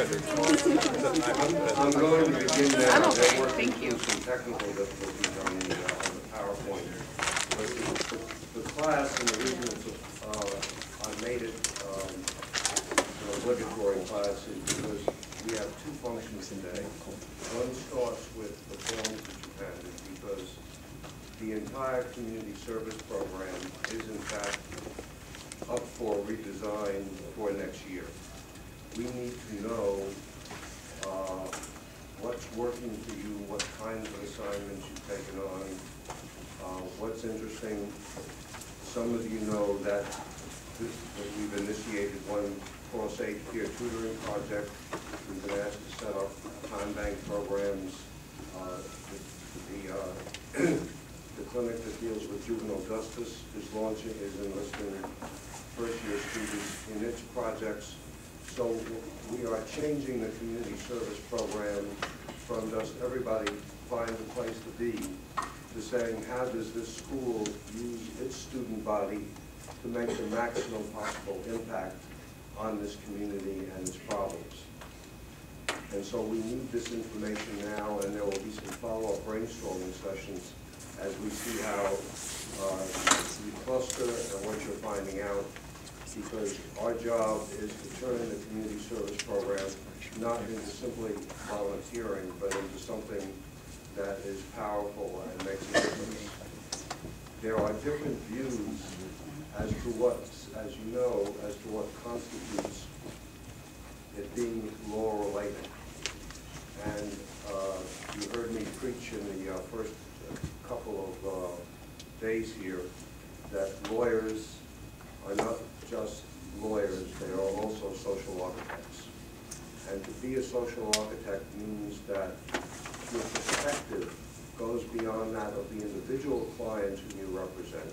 I'm going to begin now. I'm okay, They're working thank you. through some technical difficulties on the PowerPoint. But the class and the reason I made it an obligatory class is because we have two functions today. One starts with the forms that you've handed, because the entire community service program is in fact up for redesign for next year. We need to know what's working for you, what kinds of assignments you've taken on, what's interesting. Some of you know that we've initiated one cross-age peer tutoring project. We've been asked to set up time bank programs. The clinic that deals with juvenile justice is enlisting first-year students in its projects. So we are changing the community service program from just everybody find a place to be to saying, how does this school use its student body to make the maximum possible impact on this community and its problems. And so we need this information now, and there will be some follow-up brainstorming sessions as we see how you cluster and what you're finding out, because our job is to turn the community service program not into simply volunteering, but into something that is powerful and makes a difference. There are different views as to what, as you know, as to what constitutes it being law-related. And you heard me preach in the first couple of days here that lawyers are not just lawyers, they are also social architects. And to be a social architect means that your perspective goes beyond that of the individual client whom you represent.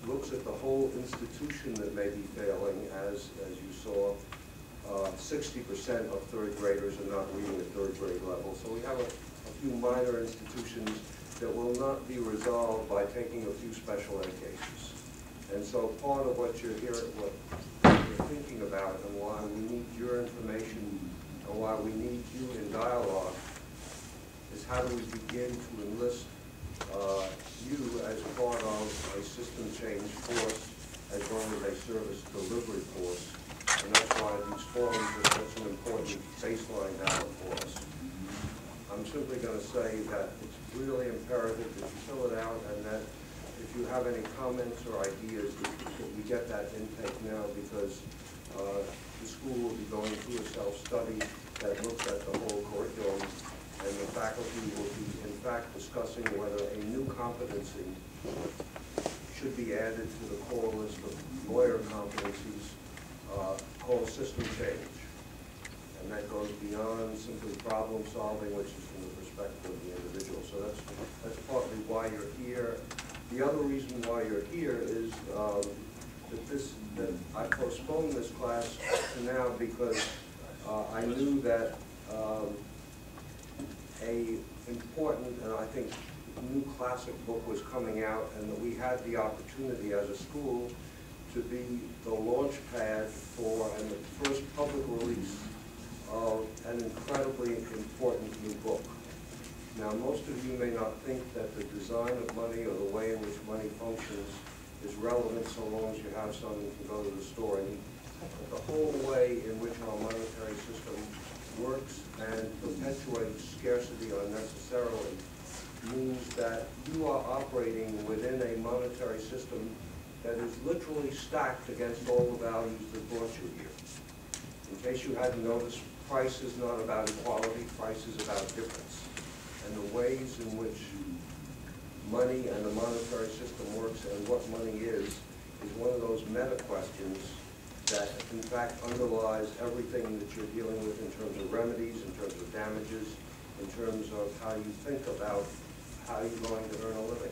It looks at the whole institution that may be failing, as you saw, 60% of third graders are not reading at third grade level. So we have a few minor institutions that will not be resolved by taking a few special ed cases. And so part of what you're here, what you're thinking about, and why we need your information, and why we need you in dialogue, is how do we begin to enlist you as part of a system change force, as well as a service delivery force. And that's why these forums are such an important baseline data for us. I'm simply going to say that it's really imperative that you fill it out, and that if you have any comments or ideas, that we get that intake now, because the school will be going through a self-study that looks at the whole curriculum, and the faculty will be, in fact, discussing whether a new competency should be added to the core list of lawyer competencies called system change. And that goes beyond simply problem solving, which is from the perspective of the individual. So that's partly why you're here. The other reason why you're here is that I postponed this class to now because I knew that a important and I think new classic book was coming out, and that we had the opportunity as a school to be the launch pad for and the first public release of an incredibly important new book. Now, most of you may not think that the design of money or the way in which money functions is relevant so long as you have something to go to the store and eat. But the whole way in which our monetary system works and perpetuates scarcity unnecessarily means that you are operating within a monetary system that is literally stacked against all the values that brought you here. In case you hadn't noticed, price is not about equality, price is about difference. And the ways in which money and the monetary system works and what money is one of those meta questions that in fact underlies everything that you're dealing with in terms of remedies, in terms of damages, in terms of how you think about how you're going to earn a living.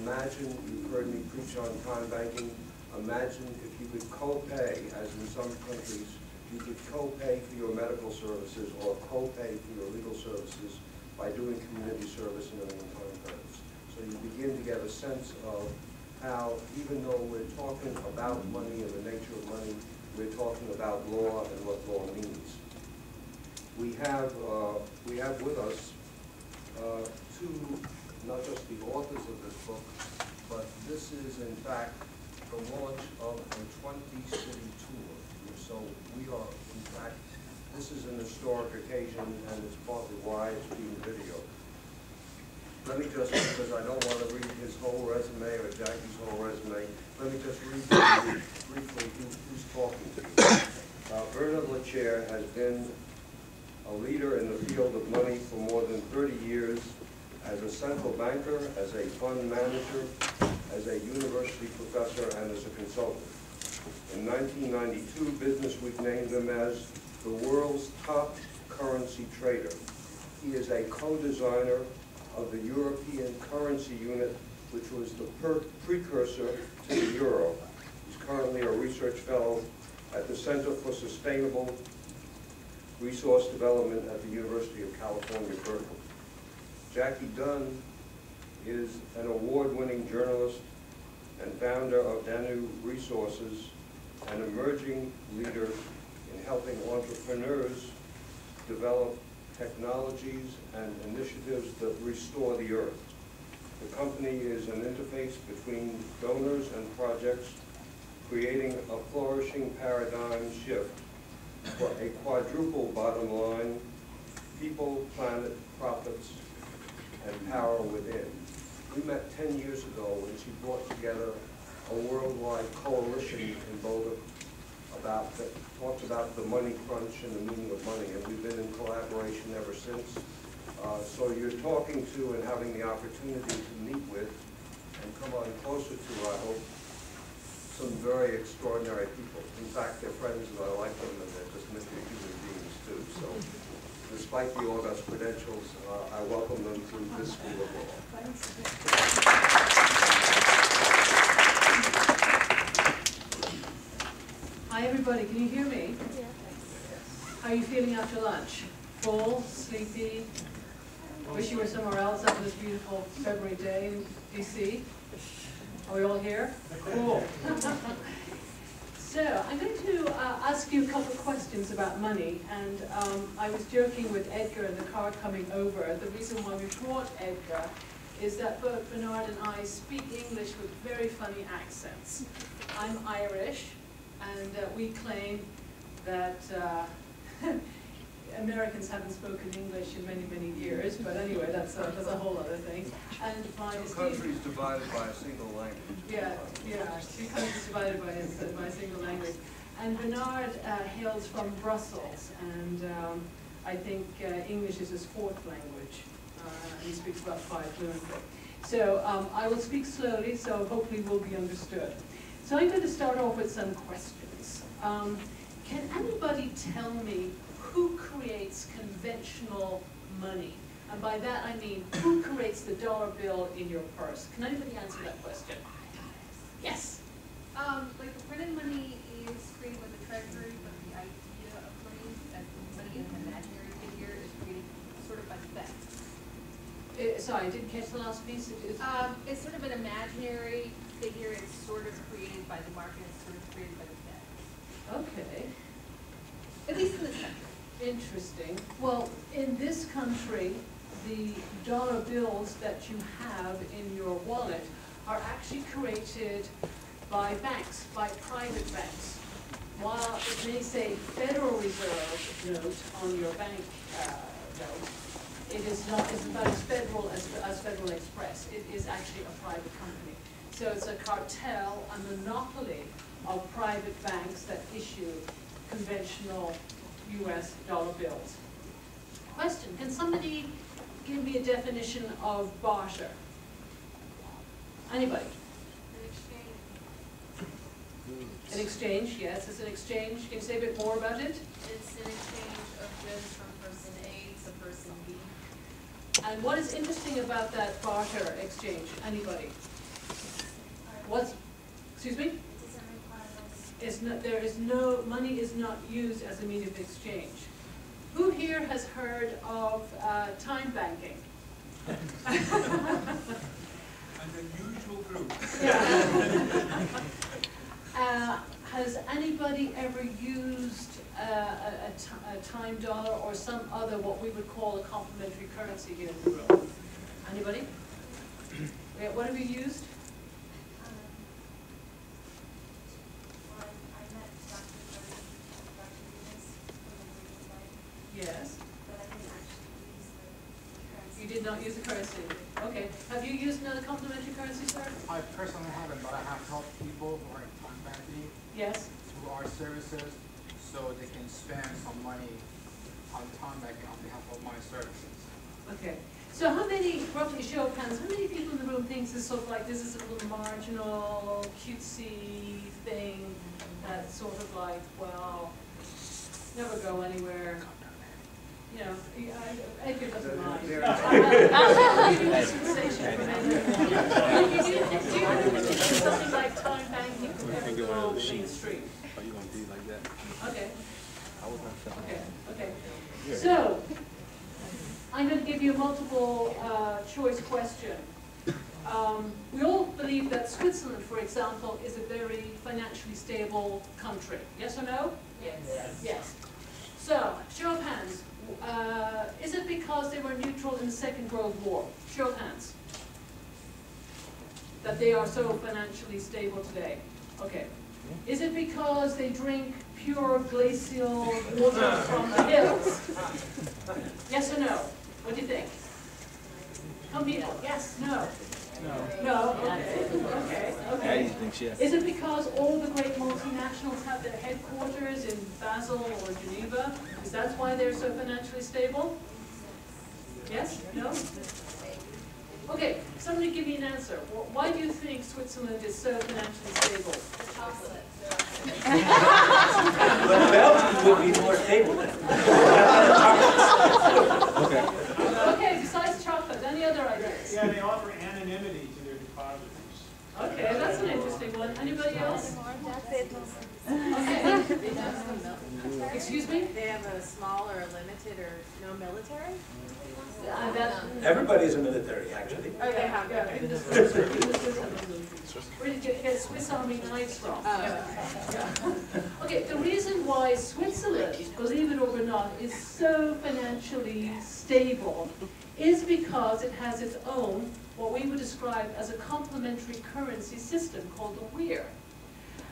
Imagine, you've heard me preach on time banking, imagine if you could co-pay, as in some countries, you could co-pay for your medical services or co-pay for your legal services by doing community service in the time credits. So you begin to get a sense of how, even though we're talking about money and the nature of money, we're talking about law and what law means. We have with us two, not just the authors of this book, but this is in fact the launch of a 20-city tour. So we are, in fact, this is an historic occasion, and it's partly why it's being videoed. Let me just, because I don't want to read his whole resume or Jacqui's whole resume, let me just read briefly who's talking to you. Bernard Lietaer has been a leader in the field of money for more than 30 years as a central banker, as a fund manager, as a university professor, and as a consultant. In 1992, Businessweek named him as the world's top currency trader. He is a co-designer of the European currency unit, which was the precursor to the euro. He's currently a research fellow at the Center for Sustainable Resource Development at the University of California, Berkeley. Jacqui Dunne is an award-winning journalist and founder of Danu Resources, an emerging leader in helping entrepreneurs develop technologies and initiatives that restore the earth. The company is an interface between donors and projects, creating a flourishing paradigm shift for a quadruple bottom line: people, planet, profits, and power within. We met 10 years ago when she brought together a worldwide coalition in Boulder that talked about the money crunch and the meaning of money, and we've been in collaboration ever since. So you're talking to and having the opportunity to meet with and come on closer to, I hope, some very extraordinary people. In fact, they're friends and I like them, and they're just mythical human beings too. So despite the august credentials, I welcome them to this school of law. Hi everybody, can you hear me? Yeah. How are you feeling after lunch? Full, sleepy? Wish you were somewhere else on this beautiful February day in DC? Are we all here? Cool. So I'm going to ask you a couple of questions about money, and I was joking with Edgar in the car coming over. The reason why we brought Edgar is that both Bernard and I speak English with very funny accents. I'm Irish, and we claim that Americans haven't spoken English in many, many years, but anyway, that's a whole other thing. And my Two countries divided by a single language. Yeah, two countries divided by a single language. And Bernard hails from Brussels, and I think English is his fourth language, and he speaks about 5 fluently. So I will speak slowly, so hopefully we'll be understood. So I'm going to start off with some questions. Can anybody tell me who creates conventional money? And by that I mean, who creates the dollar bill in your purse? Can anybody answer that question? Yes? Like the printed money is created by the treasury, but the idea of money as money as an imaginary figure is created sort of by the Fed. Sorry, I didn't catch the last piece. It's sort of an imaginary figure. It's sort of created by the market. It's sort of created by the Fed. Okay. At least in this country. Interesting. Well, in this country, the dollar bills that you have in your wallet are actually created by banks, by private banks. While it may say Federal Reserve note on your bank note, it is not about as federal as Federal Express. It is actually a private company. So it's a cartel, a monopoly of private banks that issue conventional US dollar bills. Question, can somebody give me a definition of barter? Anybody? An exchange. An exchange, yes, it's an exchange. Can you say a bit more about it? It's an exchange of goods from person A to person B. And what is interesting about that barter exchange? Anybody? What's, excuse me? There is no, money is not used as a medium of exchange. Who here has heard of time banking? An unusual group. Yeah. has anybody ever used a time dollar or some other what we would call a complementary currency here in the room? Anybody? Yeah, what have you used? Well, I met Dr. Dunne and Dr. Venus from the Redesigning, Yes. but I didn't actually use the currency. You did not use the currency. Okay. Have you used another complementary currency, sir? I personally haven't, but I have helped people who are in time banking Yes. through our services so they can spend some money on time banking on behalf of my services. Okay. So how many, roughly show of hands, how many people in the room thinks this sort of like, this is a little marginal, cutesy thing that's sort of like, well, never go anywhere? You know, Edgar doesn't mind. I'll give you a sensation for Edgar. Do you know something like time banking compared to all mainstream? Are you going to be like that? Okay. I was not feeling Okay, okay. So, I'm going to give you a multiple choice question. We all believe that Switzerland, for example, is a very financially stable country. Yes or no? Yes. Yes. So, show of hands. Is it because they were neutral in the Second World War? Show of hands. That they are so financially stable today? Okay. Is it because they drink pure glacial water from the hills? Yes or no? What do you think? Come here. Yes, no. No, okay, okay, okay. Is it because all the great multinationals have their headquarters in Basel or Geneva? Is that why they're so financially stable? Yes? No? Okay, somebody give me an answer. Why do you think Switzerland is so financially stable? The chocolate. But Belgium would be more stable then. Okay, besides chocolate, any other ideas? Yeah, they offer anonymity to their depositors. Okay, that's an interesting one. Anybody else? Okay. Excuse me? They have a small or limited or no military? Everybody's a military, actually. Oh, they have, Yeah, okay. in the Swiss Where did you get Swiss Army knives from? Okay, the reason why Switzerland, believe it or not, is so financially stable is because it has its own, what we would describe as a complementary currency system called the weir.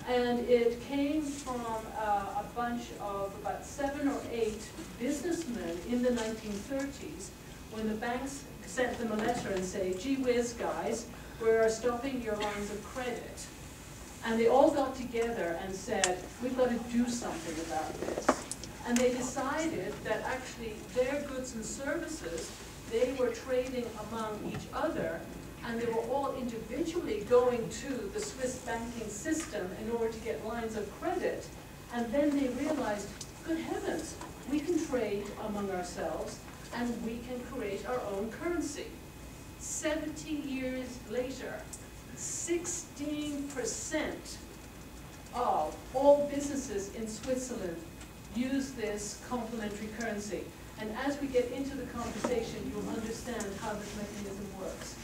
And it came from a bunch of about 7 or 8 businessmen in the 1930s when the banks sent them a letter and say, gee whiz guys, we're stopping your lines of credit. And they all got together and said, we've got to do something about this. And they decided that actually their goods and services, they were trading among each other, and they were all individually going to the Swiss banking system in order to get lines of credit. And then they realized, good heavens, we can trade among ourselves and we can create our own currency. 70 years later, 16% of all businesses in Switzerland use this complementary currency. And as we get into the conversation, you'll understand how this mechanism works.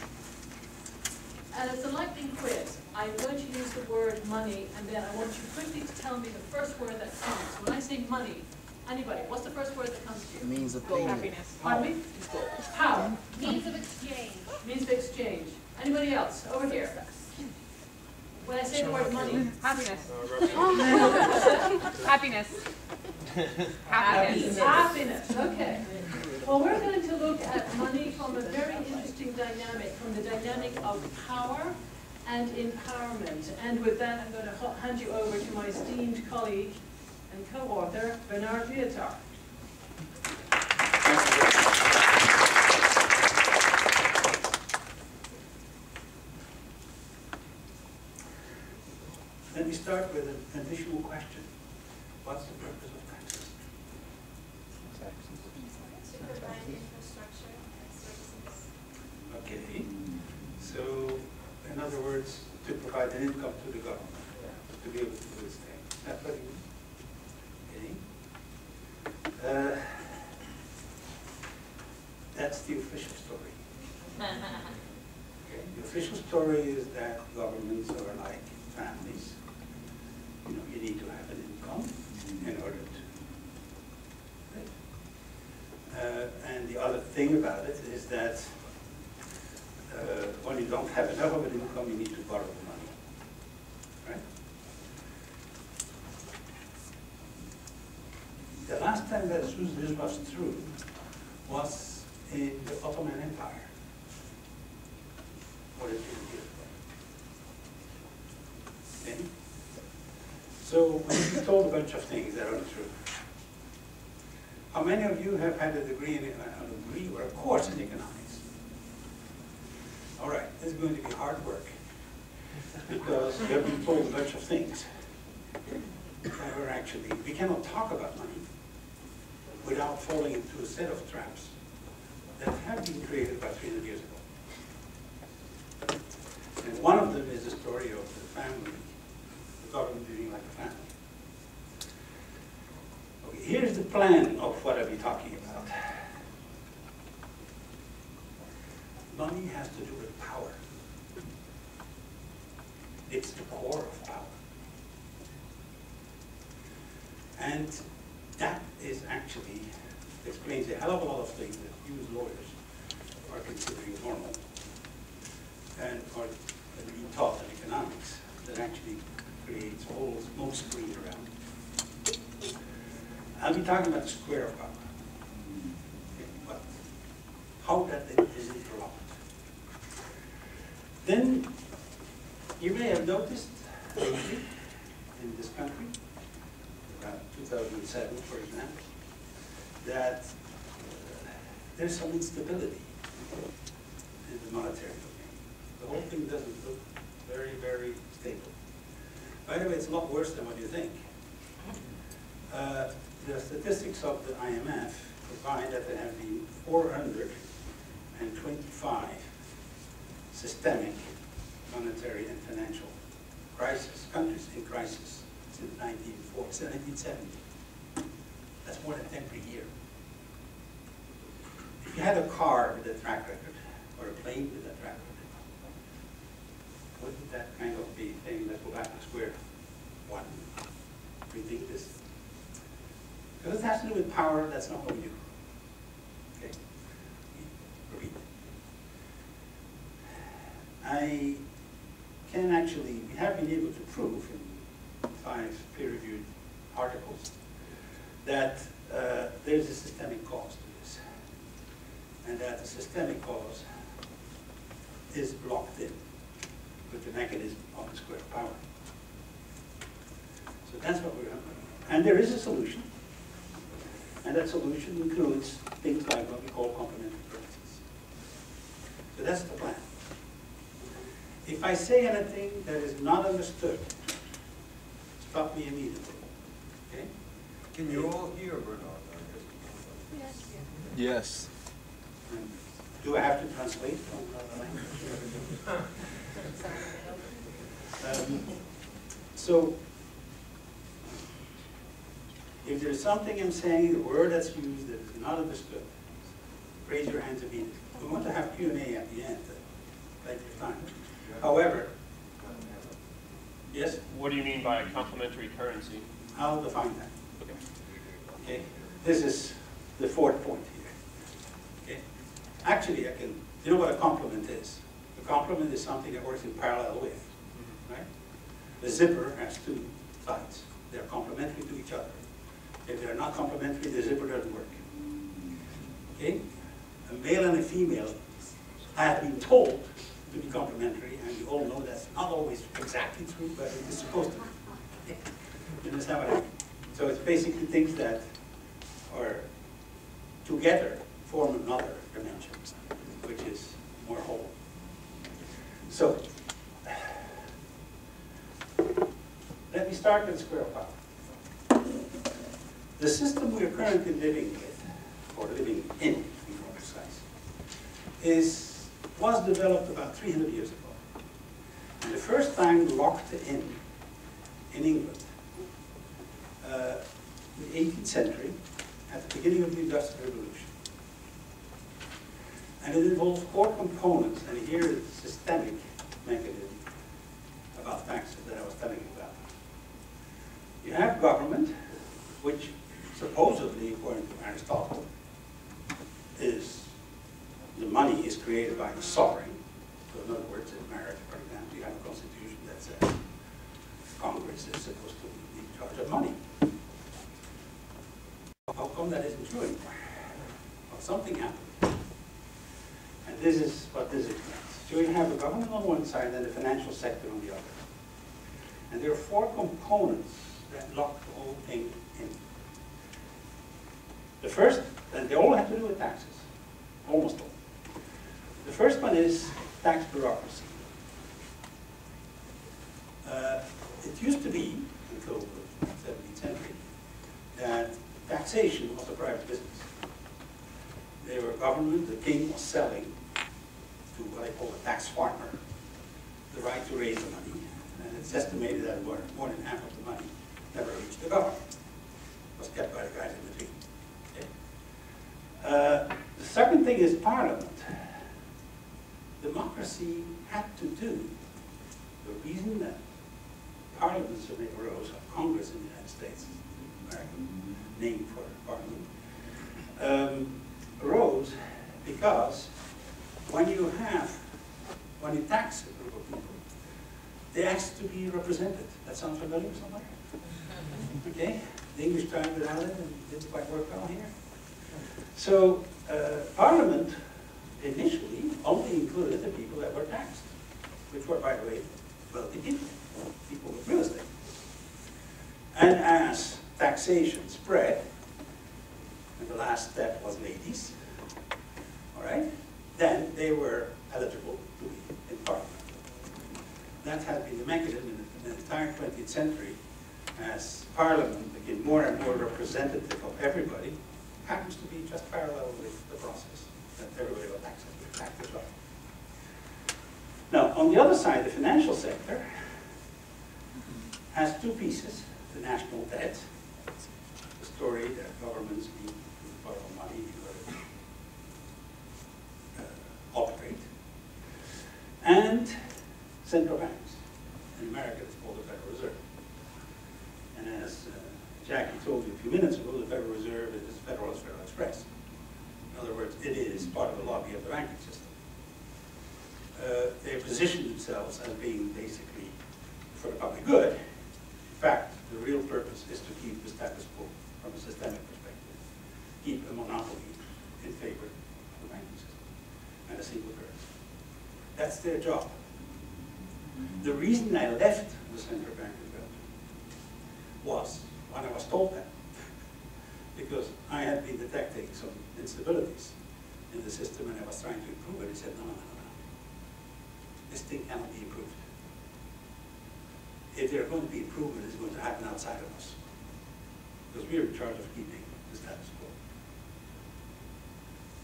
And it's a lightning quiz. I'm going to use the word money, and then I want you quickly to tell me the first word that comes. When I say money, anybody, what's the first word that comes to you? Means of Happiness. Pardon me? How? Means of exchange. Means of exchange. Anybody else? Over here. When I say the word money. Happiness. Happiness. Happiness. Happiness, okay. Well, we're going to look at money from a very interesting dynamic, from the dynamic of power and empowerment. And with that, I'm going to hand you over to my esteemed colleague and co-author, Bernard Lietaer. Let me start with an additional question. What's the purpose of taxes? To provide infrastructure and services. Okay. So, in other words, to provide an income to the government to be able to do this thing. That's what you mean? Okay. That's the official story. Okay. The official story is that governments are like families. you need to have an income in order to live. And the other thing about it is that when you don't have enough of an income, you need to borrow the money, right? The last time that this was true was in the Ottoman Empire, more than 2 years ago. Okay? So we've been told a bunch of things that aren't true. How many of you have had a degree or a course in economics? All right, this is going to be hard work because we have been told a bunch of things that are actually, we cannot talk about money without falling into a set of traps that have been created about 300 years ago. And one of them is the story of the family, the government being like a family. Okay, here's the plan of what I'll be talking about. Money has to do with power. It's the core of power. And that is actually, explains a hell of a lot of things that you as lawyers are considering normal and are being taught in economics that actually creates a whole smoke screen around it. I'll be talking about the square of power. Okay, but how that is interlocked. Then you may have noticed lately in this country, around 2007, for example, that there's some instability in the monetary domain. The whole thing doesn't look very, very stable. By the way, it's a lot worse than what you think. The statistics of the IMF provide that there have been 425 systemic monetary and financial crisis, countries in crisis since 1970. That's more than 10 per year. If you had a car with a track record, or a plane with a track record, wouldn't that kind of be saying, let's go back to square one? Rethink this? Because it has to do with power that's not only you. Okay? Repeat. I can actually, we have been able to prove in 5 peer-reviewed articles that there's a systemic cause to this, and that the systemic cause is locked in with the mechanism of the square of power. So that's what we're doing. And there is a solution, and that solution includes things like what we call complementary currencies. So that's the plan. If I say anything that is not understood, stop me immediately. Okay? Can you all hear, Bernard? Yes. Do I have to translate? So, if there's something I'm saying, the word that's used that is not understood, raise your hands immediately. We want to have Q&A at the end, plenty of time. However, yes? What do you mean by a complementary currency? I'll define that. Okay. Okay, this is the 4th point here. Okay, actually, you know what a complement is? A complement is something that works in parallel with, right? The zipper has 2 sides. They're complementary to each other. If they're not complementary, the zipper doesn't work. Okay, a male and a female have been told to be complementary, and you all know that's not always exactly true, but it is supposed to be. You understand what I mean? So it's basically things that are together form another dimension, which is more whole. So let me start with the square of power. The system we are currently living with, or living in, to be more precise, was developed about 300 years ago. And the first time locked in England, in the 18th century, at the beginning of the Industrial Revolution. And it involves 4 components, and here is the systemic mechanism about taxes that I was telling you about. a sovereign. So in other words, in America, for example, you have a constitution that says Congress is supposed to be in charge of money. How come that isn't true anymore? Well, something happened. And this is what this explains. So you have the government on one side and the financial sector on the other. And there are four components that lock the whole thing in. The first, and they all have to do with taxes, almost all. The first one is tax bureaucracy. It used to be, until the 17th century, that taxation was a private business. They were government, the king was selling to what I call a tax farmer the right to raise the money, and it's estimated that more than half of the money never reached the government. It was kept by the guys in between. Okay. The second thing is parliament. Democracy had to do. The reason that parliaments arose, Congress in the United States, the American name for parliament, arose because when you tax a group of people, they ask to be represented. That sounds familiar somewhere? Okay? The English tried without it and it didn't quite work well here. So Parliament initially only included the people that were taxed, which were, by the way, wealthy people, people with real estate. And as taxation spread, and the last step was ladies, all right, then they were eligible to be in Parliament. That has been the mechanism in the entire 20th century as Parliament became more and more representative of everybody. Happens to be just parallel with the process that everybody was taxed as well. Now, on the other side, the financial sector has two pieces: the national debt, the story that governments need to borrow money in order to operate, and central banks. In America, it's called the Federal Reserve. And as Jacqui told you a few minutes ago, the Federal Reserve is as federal as Federal Express. In other words, it is part of the lobby of the banking system. They position themselves as being basically for the public good. In fact, the real purpose is to keep the status quo from a systemic perspective. Keep a monopoly in favor of the banking system and a single currency. That's their job. The reason I left the central bank of Belgium was when I was told that. Because I had been detecting some instabilities in the system and I was trying to improve it. He said, no. This thing cannot be improved. If there are going to be improvement, it's going to happen outside of us. Because we're in charge of keeping the status quo.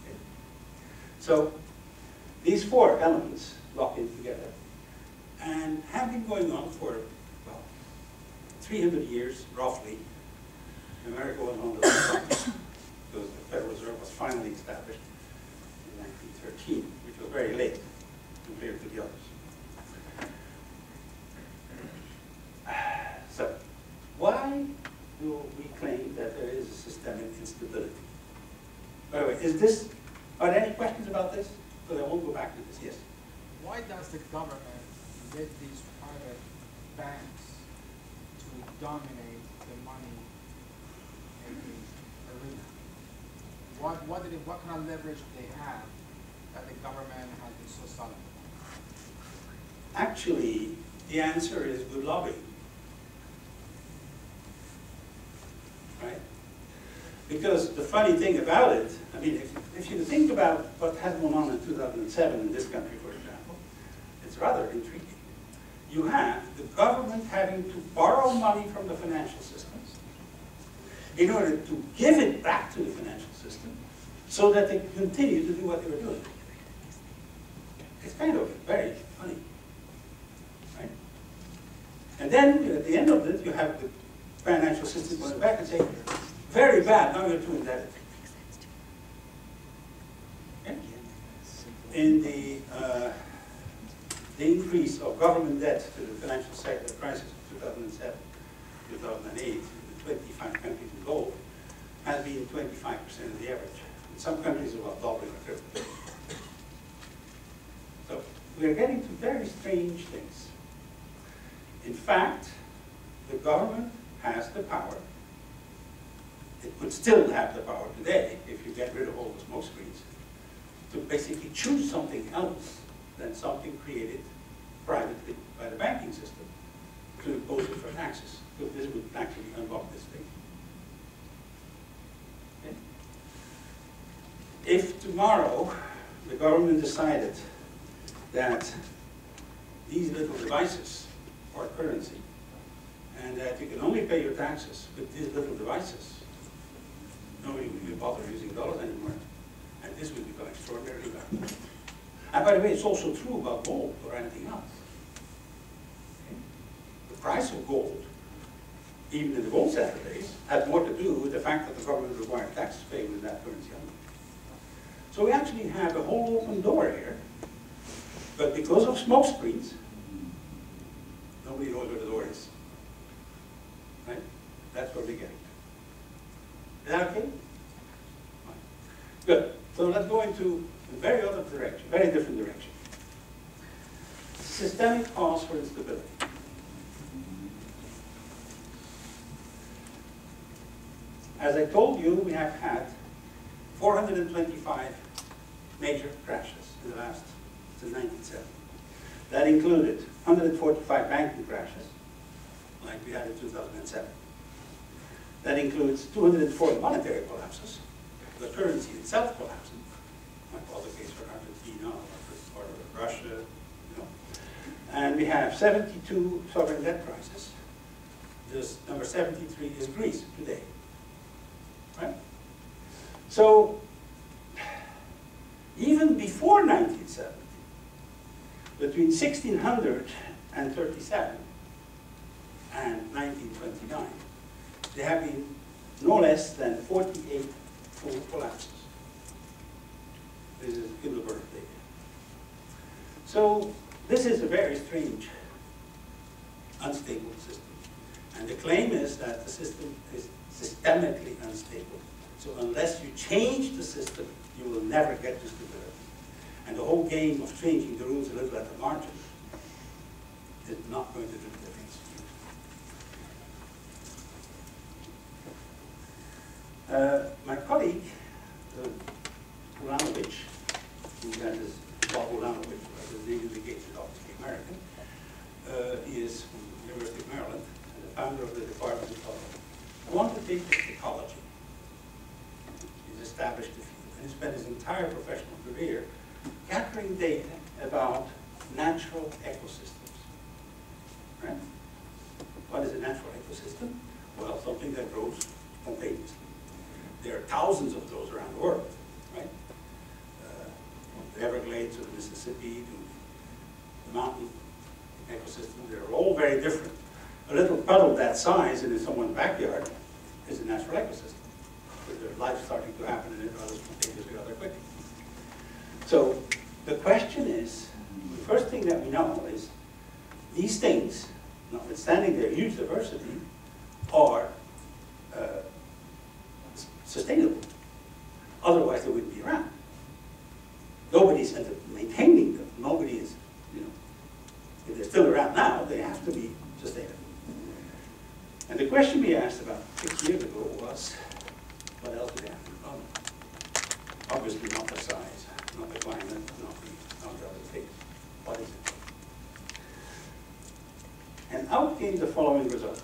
Okay. So these four elements lock in together and have been going on for, well, 300 years, roughly. America was one of the first because the Federal Reserve was finally established in 1913, which was very late compared to the others. So, why do we claim that there is a systemic instability? By the way, are there any questions about this? Because I won't go back to this, yes. Why does the government let these private banks to dominate the money making arena? What kind of leverage do they have that the government has been so solid? Actually, the answer is good lobbying. Right? Because the funny thing about it, I mean, if you think about what has gone on in 2007 in this country, for example, it's rather intriguing. You have the government having to borrow money from the financial systems in order to give it back to the financial system so that they continue to do what they were doing. It's kind of very funny. Right? And then at the end of it, you have the financial system going back and saying, very bad, now you're too indebted. Okay? In the increase of government debt to the financial sector crisis of 2007, 2008, the 25 countries involved, has been 25% of the average. In some countries, about doubling or tripling. we're getting to very strange things. In fact, the government has the power. It would still have the power today, if you get rid of all the smoke screens, to basically choose something else than something created privately by the banking system to impose it for taxes. So this would actually unlock this thing. Okay? If tomorrow the government decided that these little devices are currency, and that you can only pay your taxes with these little devices, nobody would even bother using dollars anymore. And this would become extraordinarily valuable. And by the way, it's also true about gold or anything else. Okay? The price of gold, even in the gold standard days, had more to do with the fact that the government required taxes paid with that currency only. So we actually have a whole open door here, but because of smoke screens, nobody knows where the door is. Right? That's where we're getting to. Is that okay? Fine. Good. So let's go into a very other direction, very different direction. Systemic cause for instability. As I told you, we have had 425 major crashes in the last, since 1970. That included 145 banking crashes, like we had in 2007. That includes 204 monetary collapses, the currency itself collapsing, like was the case for Argentina or Russia, you know. And we have 72 sovereign debt crises. This number 73 is Greece today, right? So, even before 1970, between 1637 and 1929, there have been no less than 48 full collapses. This is Hildebrand data. So this is a very strange, unstable system. And the claim is that the system is systemically unstable. So unless you change the system, you will never get to stability. And the whole game of changing the rules a little at the margin is not going to do the difference. My colleague, Ulanovich, who has this Bob Ulanovich, his name indicates he's obviously American, he is from the University of Maryland and the founder of the Department of Quantitative Ecology. He's established the field and he spent his entire professional career gathering data about natural ecosystems. Right? What is a natural ecosystem? Well, something that grows spontaneously. There are thousands of those around the world, right? From the Everglades to the Mississippi to the mountain ecosystem, they're all very different. A little puddle that size and in someone's backyard is a natural ecosystem. With their life starting to happen in it rather spontaneously, rather quickly. So the question is, the first thing that we know is these things, notwithstanding their huge diversity, are sustainable. Otherwise they wouldn't be around. Nobody's maintaining them. Nobody is, you know, if they're still around now, they have to be sustainable. And the question we asked about 6 years ago was, what else do they have in common? Obviously not the size, not the climate, not the other things. What is it? And out came the following result.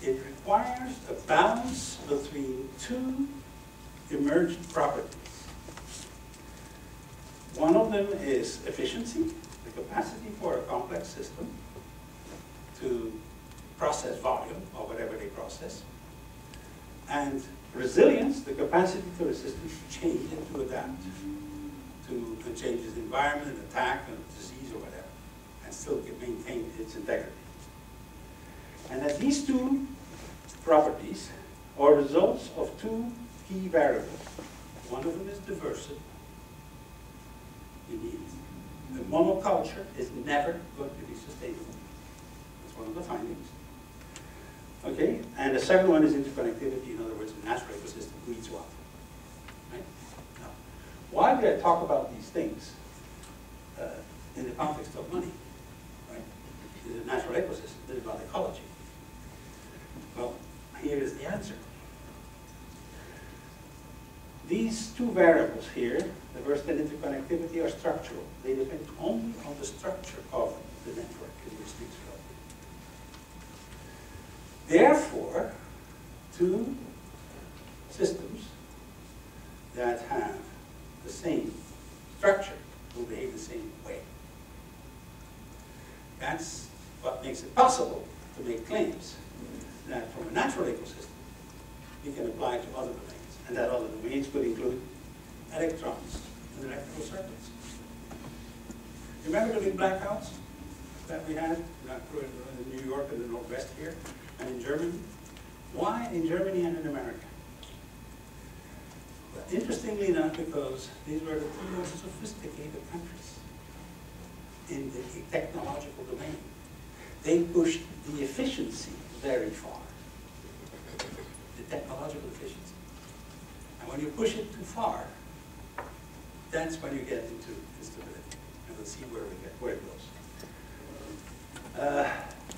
It requires a balance between two emergent properties. One of them is efficiency, the capacity for a complex system to process volume, or whatever they process, and resilience, the capacity for a system to change and to adapt to the changes in environment, attack, and disease, or whatever, and still maintain its integrity. And that these two properties are results of two key variables. One of them is diversity. You need a monoculture is never going to be sustainable. That's one of the findings. Okay, and the second one is interconnectivity. In other words, the natural ecosystem leads what? Right? Now, why did I talk about these things? in the context of money, right? The natural ecosystem, this is about ecology. Well, here is the answer. These two variables here, diversity and interconnectivity, are structural. They depend only on the structure of the network in which things flow. Therefore, two systems that have the same structure will behave the same way. That's what makes it possible to make claims that from a natural ecosystem we can apply to other domains. And that other domains could include electrons and electrical circuits. Remember the big blackouts that we had in New York and the Northwest here, and in Germany? Why in Germany and in America? Well, interestingly enough, because these were the two most sophisticated countries in the technological domain. They pushed the efficiency very far, the technological efficiency. And when you push it too far, that's when you get into instability. And we'll see where it goes.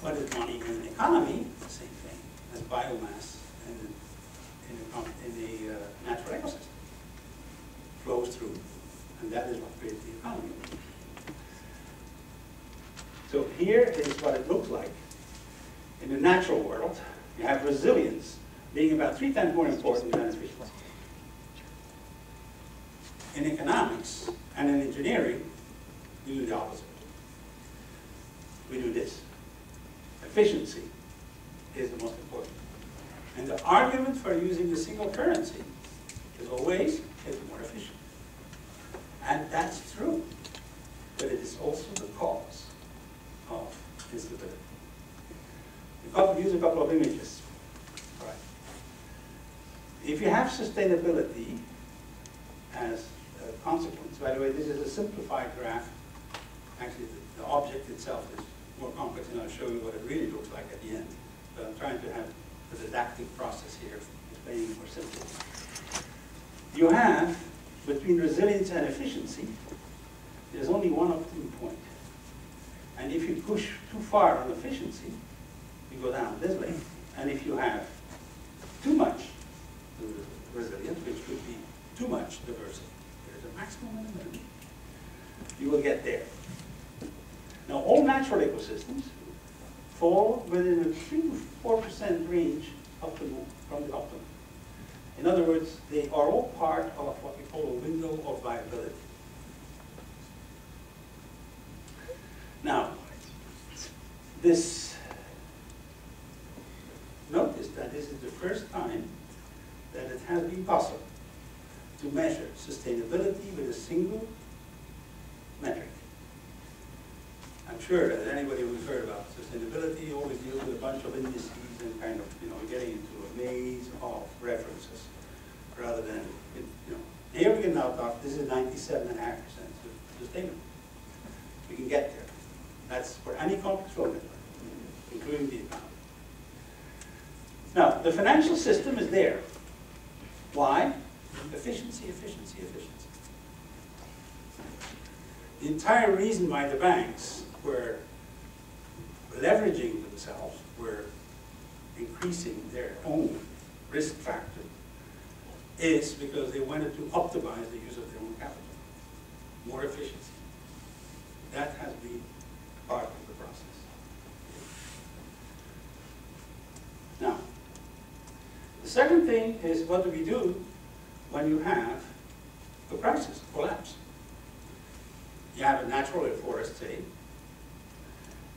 What is money in an economy? The same thing as biomass in the natural ecosystem. Flows through, and that is what creates the economy. So here is what it looks like. In the natural world, you have resilience being about 3 times more important than efficiency. In economics and in engineering, we do the opposite. We do this. Efficiency is the most important. And the argument for using the single currency is always it's more efficient. And that's true. But it is also the cause of instability. Use a couple of images. All right. If you have sustainability as a consequence, by the way, this is a simplified graph. Actually, the object itself is more complex, and I'll show you what it really looks like at the end. But I'm trying to have the didactic process here, explaining more simply. You have, between resilience and efficiency, there's only one optimum point. And if you push too far on efficiency, you go down this way. And if you have too much resilience, which could be too much diversity, there's a maximum and a minimum, you will get there. Now, all natural ecosystems fall within a 3 to 4% range from the optimum. In other words, they are all part of what we call a window of viability. Now, notice that this is the first time that it has been possible to measure sustainability with a single metric. I'm sure that anybody who's heard about sustainability always deals with a bunch of indices and kind of, getting into a maze of references rather than, Here we can now talk, this is 97.5% sustainable. We can get there. That's for any complex flow network, including the economy. Now, the financial system is there. Why? Efficiency, efficiency, efficiency. The entire reason why the banks were leveraging themselves, were increasing their own risk factor, is because they wanted to optimize the use of their own capital. More efficiency. That has been part of the process. Now, the second thing is, what do we do when you have a crisis, a collapse? You have a natural forest, say,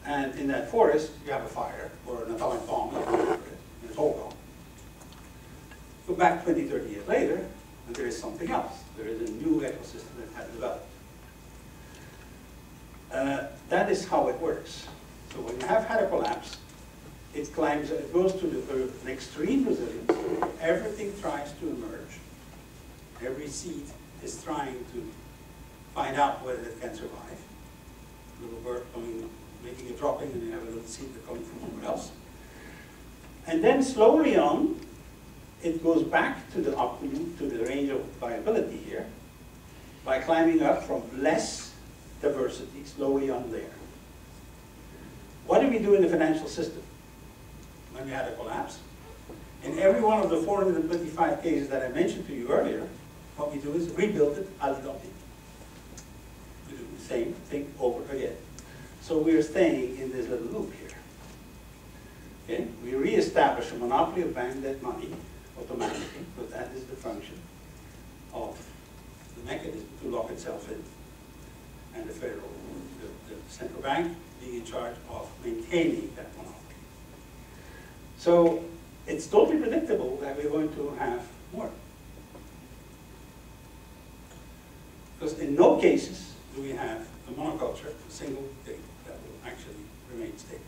and in that forest you have a fire or an atomic bomb, and it's all gone. Go back 20, 30 years later, and there is something else. There is a new ecosystem that has developed. That is how it works. So when you have had a collapse, it goes to an extreme resilience. Everything tries to emerge. Every seed is trying to find out whether it can survive. A little bird making a dropping, and you have a little seed coming from somewhere else. And then slowly on, it goes back to the optimum, to the range of viability here, by climbing up from less diversity slowly on there. What do we do in the financial system when we had a collapse? In every one of the 425 cases that I mentioned to you earlier, what we do is rebuild it al dente. We do the same thing over again. So we're staying in this little loop here. Okay? We reestablish a monopoly of bank debt money automatically, but that is the function of the mechanism to lock itself in. And the federal, the central bank being in charge of maintaining that monopoly. So it's totally predictable that we're going to have more. Because in no cases do we have a monoculture, a single thing that will actually remain stable.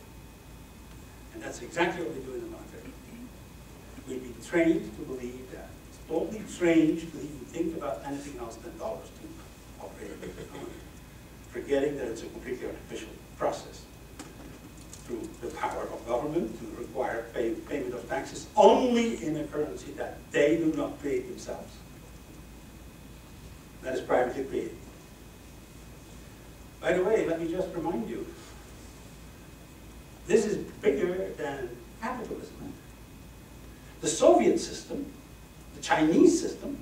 And that's exactly what we do in the monetary. We've been trained to believe that. It's totally strange to even think about anything else than dollars to operate a big economy, forgetting that it's a completely artificial process through the power of government to require payment of taxes only in a currency that they do not create themselves. That is privately created. By the way, let me just remind you, this is bigger than capitalism. The Soviet system, the Chinese system,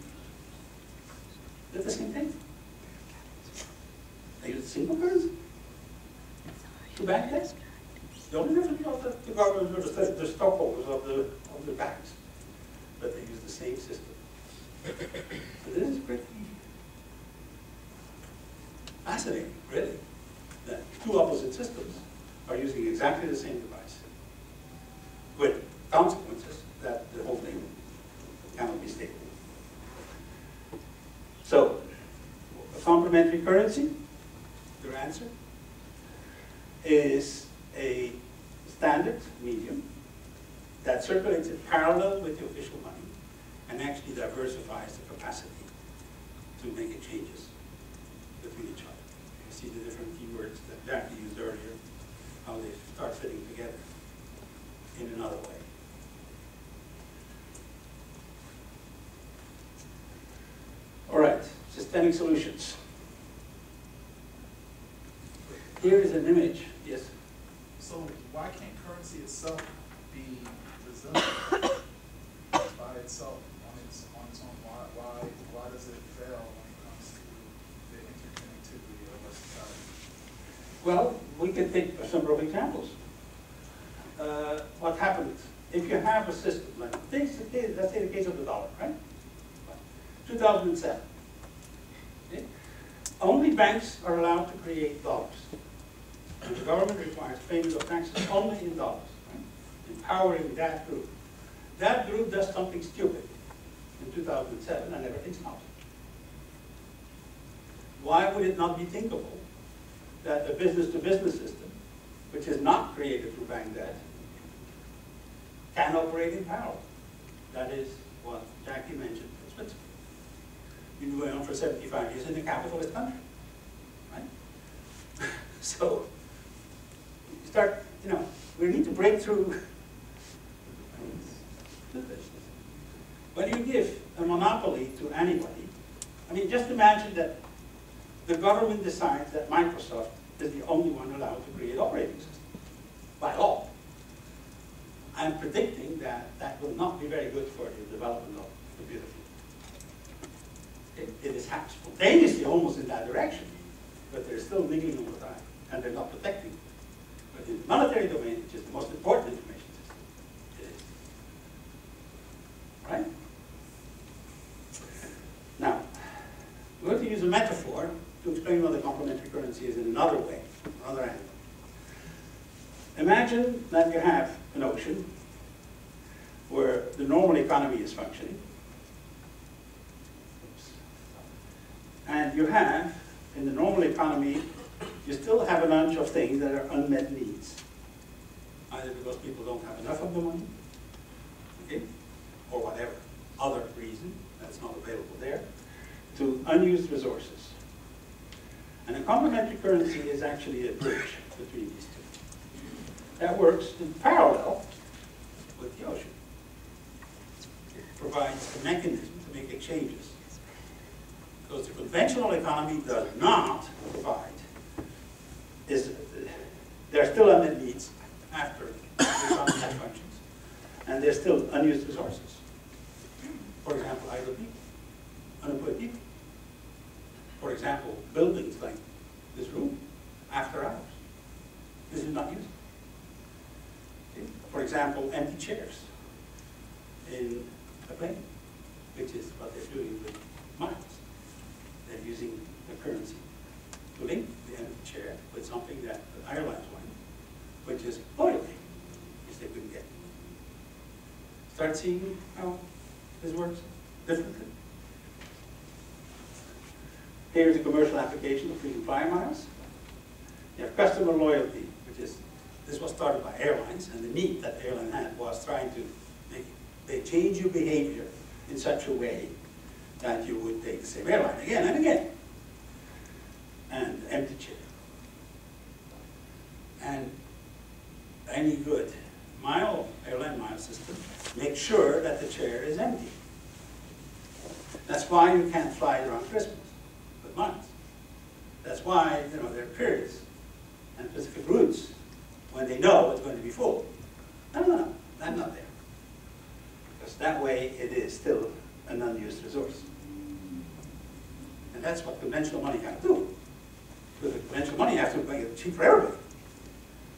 did the same thing. They used a single currency to bank debt. The only difference was that the government were the stockholders of the banks, but they used the same system. So this is pretty fascinating, really, that two opposite systems are using exactly the same device, with consequences that the whole thing cannot be stable. So, a complementary currency, your answer, is a standard medium that circulates in parallel with the official money and actually diversifies the capacity to make changes between each other. You see the different keywords that Jacqui used earlier, how they start fitting together in another way. All right, systemic solutions. Here is an image, yes? So why can't currency itself be resilient by itself on its own? Why does it fail when it comes to the interconnectivity of our society? Well, we can take a number of examples. What happens if you have a system like, let's say the case of the dollar, right? 2007. Okay? Only banks are allowed to create dollars. And the government requires payment of taxes only in dollars, right? Empowering that group. That group does something stupid in 2007 and everything stops. Why would it not be thinkable that a business-to-business system, which is not created through bank debt, can operate in parallel? That is what Jacqui mentioned in Switzerland. Been going on for 75 years in the capitalist country, right? So, you start, we need to break through. When you give a monopoly to anybody, I mean, just imagine that the government decides that Microsoft is the only one allowed to create operating systems by law. I'm predicting that that will not be very good for the development of computer field. It is happening spontaneously almost in that direction, but they're still niggling over time, and they're not protecting it. But in the monetary domain, which is the most important information system, it is. Right? Now, we're going to use a metaphor to explain what a complementary currency is in another way, another angle. Imagine that you have an ocean where the normal economy is functioning. And you have, in the normal economy, you still have a bunch of things that are unmet needs. Either because people don't have enough of the money, okay, or whatever other reason that's not available there, to unused resources. And a complementary currency is actually a bridge between these two. That works in parallel with the ocean. It provides a mechanism to make exchanges. Because the conventional economy does not provide there are still unmet needs after economic net functions, and there's still unused resources. For example, idle people, unemployed people. For example, buildings like this room, after hours. This is not used. Okay? For example, empty chairs in a plane, which is what they're doing with miles. They're using the currency to link the empty chair with something that the airlines want, which is oil, which they couldn't get. Start seeing how this works differently. Here's a commercial application of frequent flyer miles. You have customer loyalty, which is, this was started by airlines, and the need that the airline had was trying to they change your behavior in such a way that you would take the same airline again and again. And empty chair. And any good airline mile system, make sure that the chair is empty. That's why you can't fly around Christmas with miles. That's why, you know, there are periods and specific routes when they know it's going to be full. No, I'm not there. Because that way it is still an unused resource. And that's what conventional money can't do. Because with conventional money, you have to make it cheap for everybody.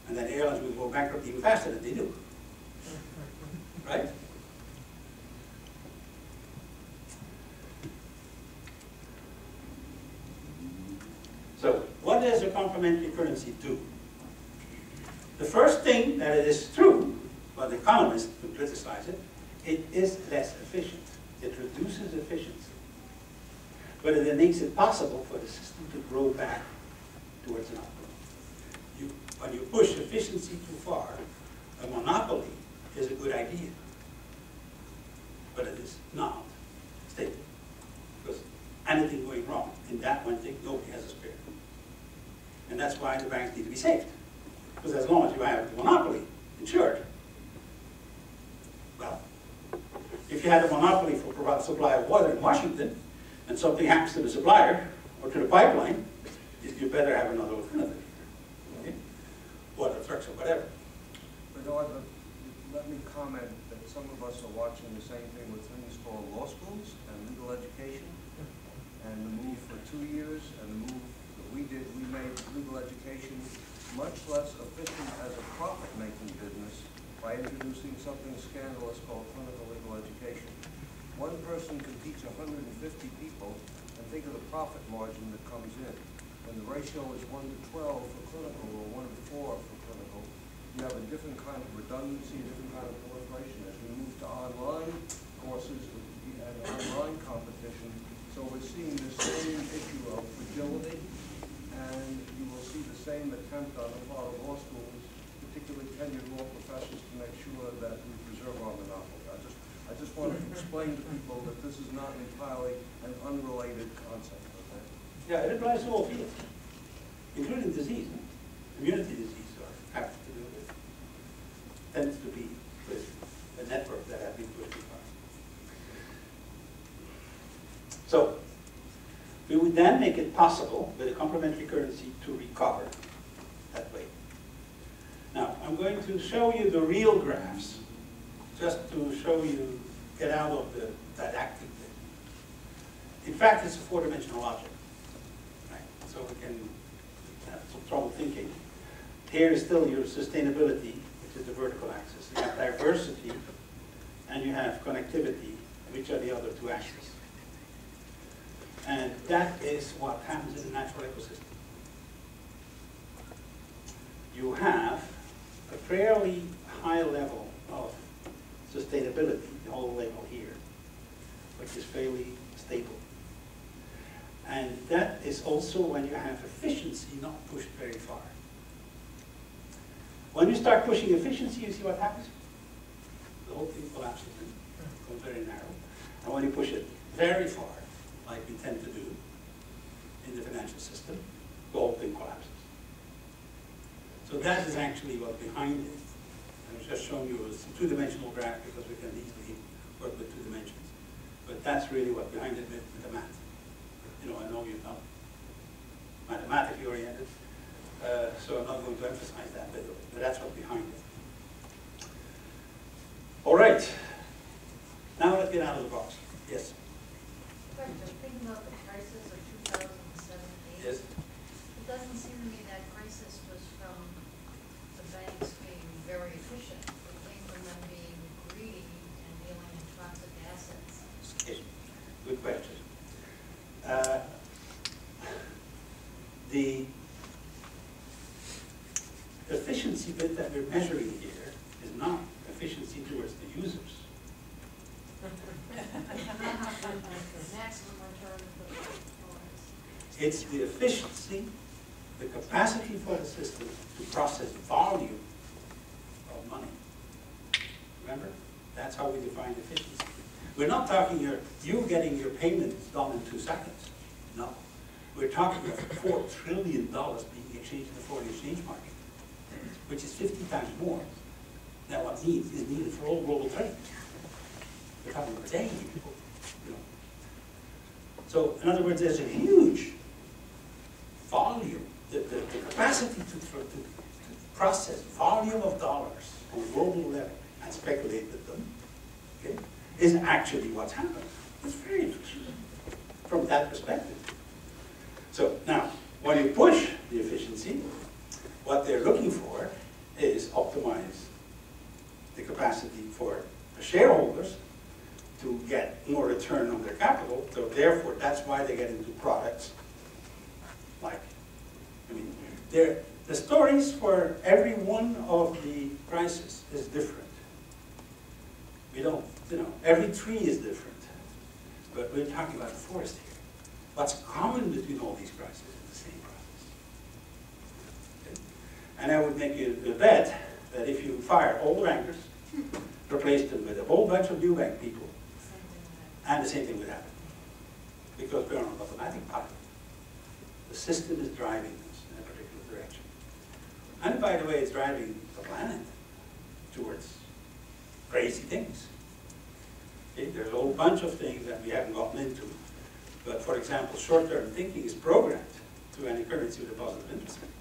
And then airlines will go bankrupt even faster than they do. Right? So, what does a complementary currency do? The first thing that it is true, but economists who criticize it, it is less efficient. It reduces efficiency. But it then makes it possible for the system to grow back towards an output. When you push efficiency too far, a monopoly is a good idea. But it is not stable. Because anything going wrong in that one thing, nobody has a spare. And that's why the banks need to be saved. Because as long as you have the monopoly insured, well, if you had a monopoly for supply of water in Washington, and something happens to the supplier or to the pipeline, you better have another alternative. Okay? Water trucks or whatever. Bernard, let me comment that some of us are watching the same thing with things called law schools and legal education, and the move for 2 years, and the move that we did, we made legal education much less efficient as a profit-making business by introducing something scandalous called clinical legal education. One person can teach 150 people, and think of the profit margin that comes in. When the ratio is 1 to 12 for clinical, or 1 to 4 for clinical, you have a different kind of redundancy, a different kind of proliferation. As we move to online courses and online competition, so we're seeing the same issue of fragility, and you will see the same attempt on the part of law schools, particularly tenured law professors, to make sure that we preserve our monopoly. I just want to explain to people that this is not entirely an unrelated concept. Okay? Yeah, it applies to all fields, including disease. Immunity disease have to do with, tends to be with a network that has been pushed too far. So, we would then make it possible with a complementary currency to recover that way. Now, I'm going to show you the real graphs, just to show you, get out of the didactic bit. In fact, it's a four-dimensional object, right? So we can have some trouble thinking. Here is still your sustainability, which is the vertical axis. You have diversity, and you have connectivity, which are the other two axes. And that is what happens in a natural ecosystem. You have a fairly high level of sustainability, the whole level here, which is fairly stable. And that is also when you have efficiency not pushed very far. When you start pushing efficiency, you see what happens? The whole thing collapses and becomes very narrow. And when you push it very far, like we tend to do in the financial system, the whole thing collapses. So that is actually what's behind it. I was just showing you a two-dimensional graph because we can easily work with 2 dimensions. But that's really what's behind it with the math. You know, I know you're not mathematically oriented, So I'm not going to emphasize that bit of it, but that's what's behind it. All right. Now let's get out of the box. Yes? Question, thinking about the crisis of 2007-8. Yes? It doesn't seem to me that crisis was from the banks being very efficient. It came from them being greedy and dealing in toxic assets. Okay. Good question. The efficiency bit that we're measuring here is not efficiency towards the users. Maximum return for the owners. It's the efficiency, the capacity for the system to process volume of money. Remember? That's how we define efficiency. We're not talking you getting your payments done in 2 seconds. No. We're talking about $4 trillion being exchanged in the foreign exchange market, which is 50 times more than what is needed for all global trade. We're talking about daily people. You know. So, in other words, there's a huge volume, the capacity to process volume of dollars on a global level and speculate with them, okay, is actually what's happening. It's very interesting from that perspective. So now, when you push the efficiency, what they're looking for is optimize the capacity for the shareholders to get more return on their capital. So therefore, that's why they get into products like, I mean, the stories for every one of the crises is different. We don't, you know, every tree is different, but we're talking about the forest here. What's common between all these crises is the same process. Okay? And I would make you a bet that if you fire all the bankers, replace them with a whole bunch of new bank people, and the same thing would happen. Because we're on an automatic pilot. The system is driving us in a particular direction. And by the way, it's driving the planet towards crazy things. Okay? There's a whole bunch of things that we haven't gotten into. But for example, short-term thinking is programmed to any currency with a positive interest rate.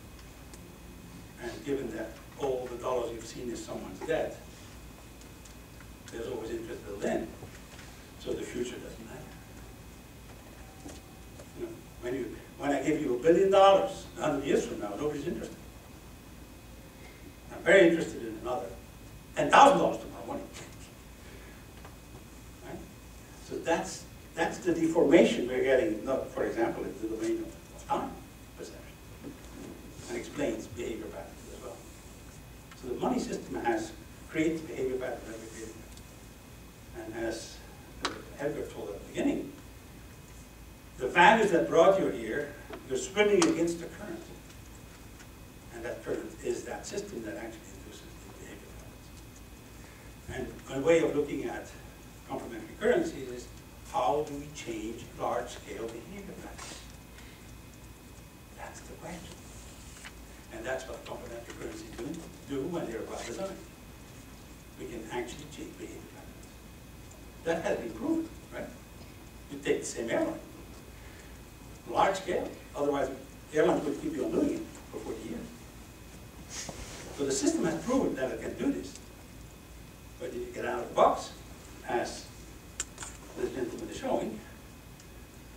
And given that all the dollars you've seen is someone's debt, there's always interest built in. So the future doesn't matter. You know, when I give you $1 billion 100 years from now, nobody's interested. I'm very interested in another $10,000 tomorrow morning. Right? So that's the deformation we're getting, not, for example, in the domain of time perception, and explains behavior patterns as well. So the money system creates behavior patterns every period. And as Edgar told at the beginning, the values that brought you here, you're swimming against the current. And that current is that system that actually induces the behavior patterns. And a way of looking at complementary currencies is, how do we change large-scale behavior patterns? That's the question. And that's what complementary currencies do when they're well designed. We can actually change behavior patterns. That has been proven, right? You take the same airline, large scale. Otherwise, airlines would keep you on doing it for 40 years. So the system has proven that it can do this. But if you get out of the box, as this gentleman is showing,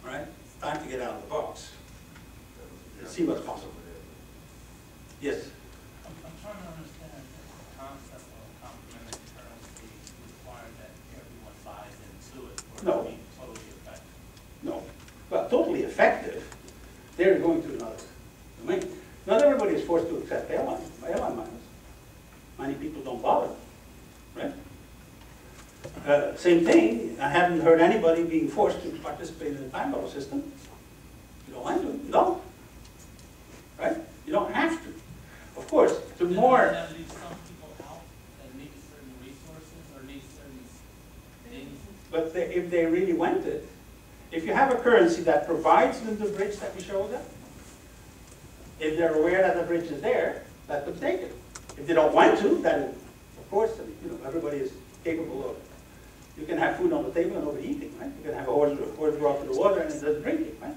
all right? It's time to get out of the box and see what's possible. Yes? I'm trying to understand the concept of complementary currency require that everyone buys into it or No. to be totally effective. No. Well, totally effective, they're going to another domain. Not everybody is forced to accept airline miles. Many people don't bother, right? Same thing, I haven't heard anybody being forced to participate in the time dollar system. You don't want to, you don't. Right? You don't have to. Of course, the more... Does that leave some people out that need certain resources or need certain things? But if they really want it, if you have a currency that provides them the bridge that we showed them, if they're aware that the bridge is there, let them take it. If they don't want to, then of course, you know, everybody is capable of it. You can have food on the table and nobody eating, right? You can have a horse brought to the water and it doesn't drink it, right?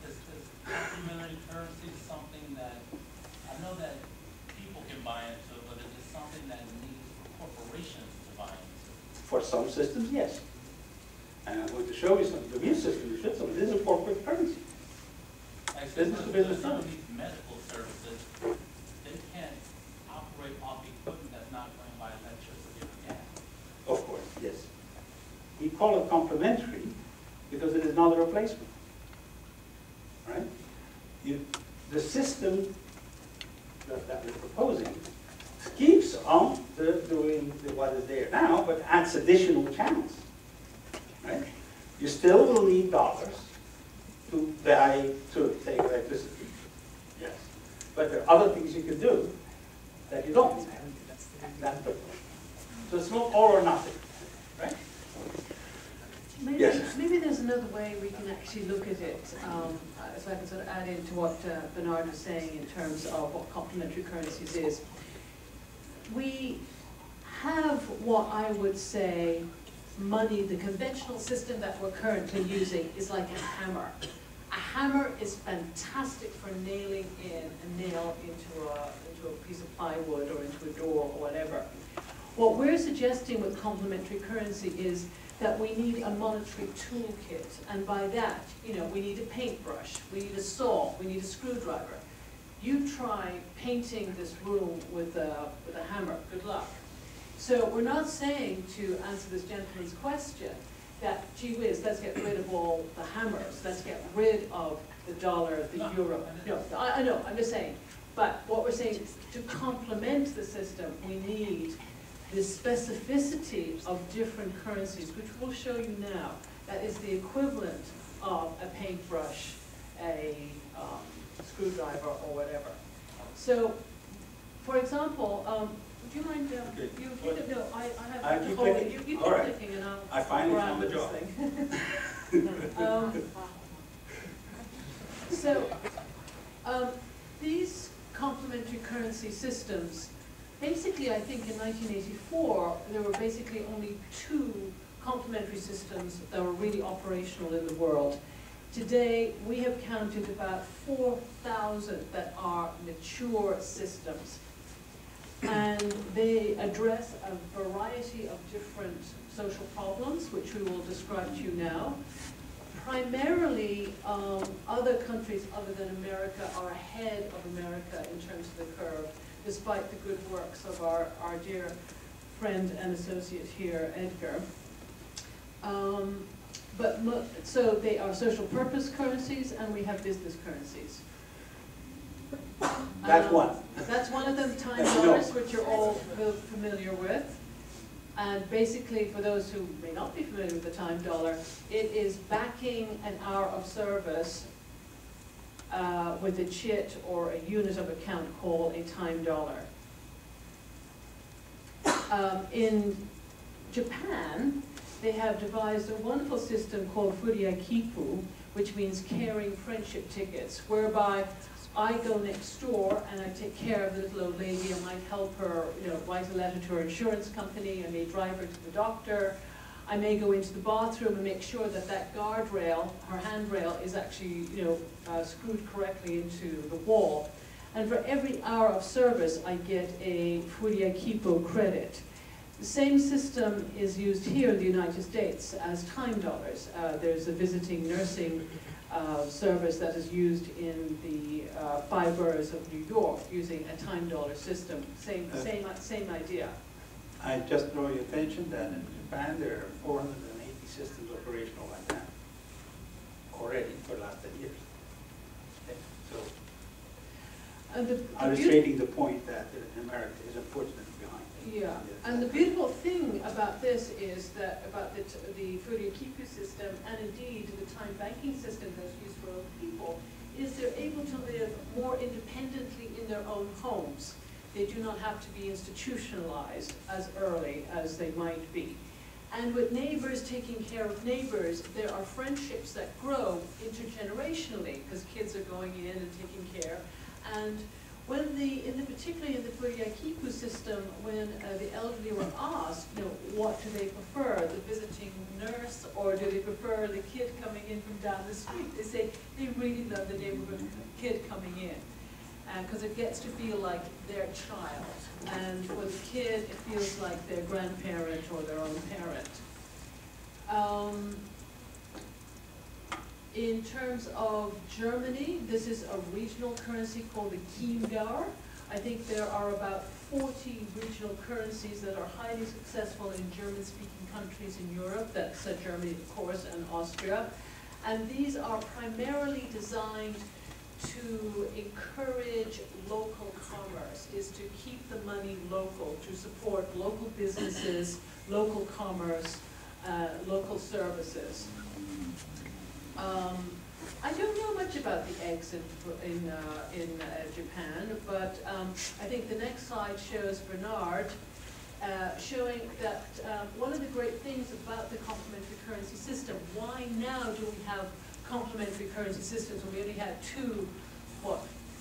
Is complementary currency something that, I For some systems, yes. And I'm going to show you some of the real systems you should. Some of this is a corporate currency. Business to business Some of currency. these medical services, they can't operate off equipment that's not running by electricity or gas. Of course, yes. We call it complementary because it is not a replacement. Right? The system that we're proposing keeps on doing what is there now, but adds additional channels. Right? You still will need dollars to buy, to take electricity. Yes. But there are other things you can do that you don't need. That's the point. So it's not all or nothing. Right? Maybe, Yes. maybe there's another way we can actually look at it, so I can sort of add into what Bernard was saying in terms of what complementary currencies is. We have what I would say money, the conventional system that we're currently using is like a hammer. A hammer is fantastic for nailing in a nail into a piece of plywood or into a door or whatever. What we're suggesting with complementary currency is that we need a monetary toolkit, and by that, we need a paintbrush, we need a saw, we need a screwdriver. You try painting this room with a hammer, good luck. So we're not saying, to answer this gentleman's question, that, gee whiz, let's get rid of all the hammers, let's get rid of the dollar, the euro. No, I know, I'm just saying. But what we're saying is, to complement the system, we need the specificity of different currencies, which we'll show you now. That is the equivalent of a paintbrush, a screwdriver, or whatever. So, for example, would you mind, you keep it, no, I have I to keep hold it. clicking? You keep All right. clicking and I'll I finally go around found the with this job. thing. So, these complementary currency systems, basically, I think in 1984, there were basically only 2 complementary systems that were really operational in the world. Today, we have counted about 4,000 that are mature systems. And they address a variety of different social problems, which we will describe to you now. Primarily, other countries other than America are ahead of America in terms of the curve, despite the good works of our dear friend and associate here, Edgar. So they are social purpose currencies, and we have business currencies. That's one. That's one of them, time No. dollars, which you're all familiar with. And basically, for those who may not be familiar with the time dollar, it is backing an hour of service with a chit or a unit of account called a time dollar. In Japan, they have devised a wonderful system called furiakipu, which means carrying friendship tickets, whereby I go next door and I take care of the little old lady. I might help her, write a letter to her insurance company. I may drive her to the doctor. I may go into the bathroom and make sure that that guardrail, her handrail, is actually, screwed correctly into the wall. And for every hour of service, I get a furiakipu credit. The same system is used here in the United States as time dollars. There's a visiting nursing service that is used in the 5 boroughs of New York using a time dollar system. Same idea. I just draw your attention that in Japan there are 480 systems operational like that already for the last 10 years. Okay. So illustrating the point that America is unfortunately behind. Yeah, and the beautiful thing about this is that, about the furiakipu system, and indeed the time banking system that's used for other people, is they're able to live more independently in their own homes. They do not have to be institutionalized as early as they might be. And with neighbors taking care of neighbors, there are friendships that grow intergenerationally, because kids are going in and taking care. And when particularly in the furiakipu system, when the elderly were asked, what do they prefer, the visiting nurse, or do they prefer the kid coming in from down the street? They say they really love the neighborhood kid coming in. because it gets to feel like their child. And for the kid, it feels like their grandparent or their own parent. In terms of Germany, this is a regional currency called the Chiemgauer. I think there are about 40 regional currencies that are highly successful in German-speaking countries in Europe. That's Germany, of course, and Austria. And these are primarily designed to encourage local commerce, is to keep the money local, to support local businesses, local commerce, local services. I don't know much about the eggs in Japan, but I think the next slide shows Bernard showing that one of the great things about the complementary currency system, why now do we have complementary currency systems when we only had two,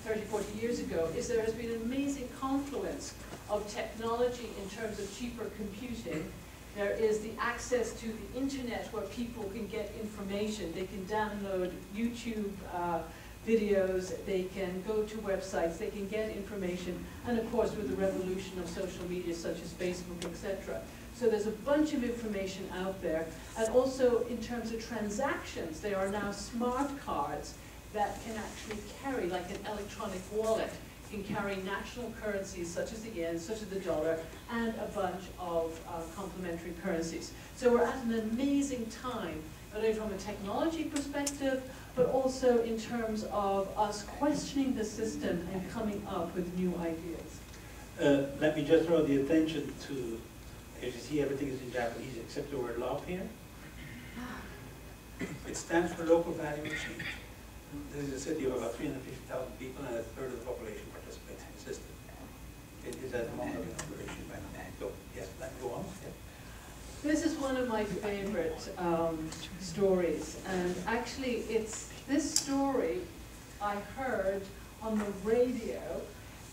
30, 40 years ago, is there has been an amazing confluence of technology in terms of cheaper computing. There is the access to the internet where people can get information. They can download YouTube videos, they can go to websites, they can get information, and of course with the revolution of social media such as Facebook, etc. So there's a bunch of information out there. And also in terms of transactions, there are now smart cards that can actually carry, like an electronic wallet, can carry national currencies such as the yen, such as the dollar, and a bunch of complementary currencies. So we're at an amazing time, not only from a technology perspective, but also in terms of us questioning the system and coming up with new ideas. Let me just draw the attention to, as you see, everything is in Japanese except the word love here. It stands for local value exchange. This is a city of about 350,000 people, and a third of the population participates in the system. It is at the moment of operation by now. So, yes, let me go on. Yeah. This is one of my favorite stories, and actually it's this story I heard on the radio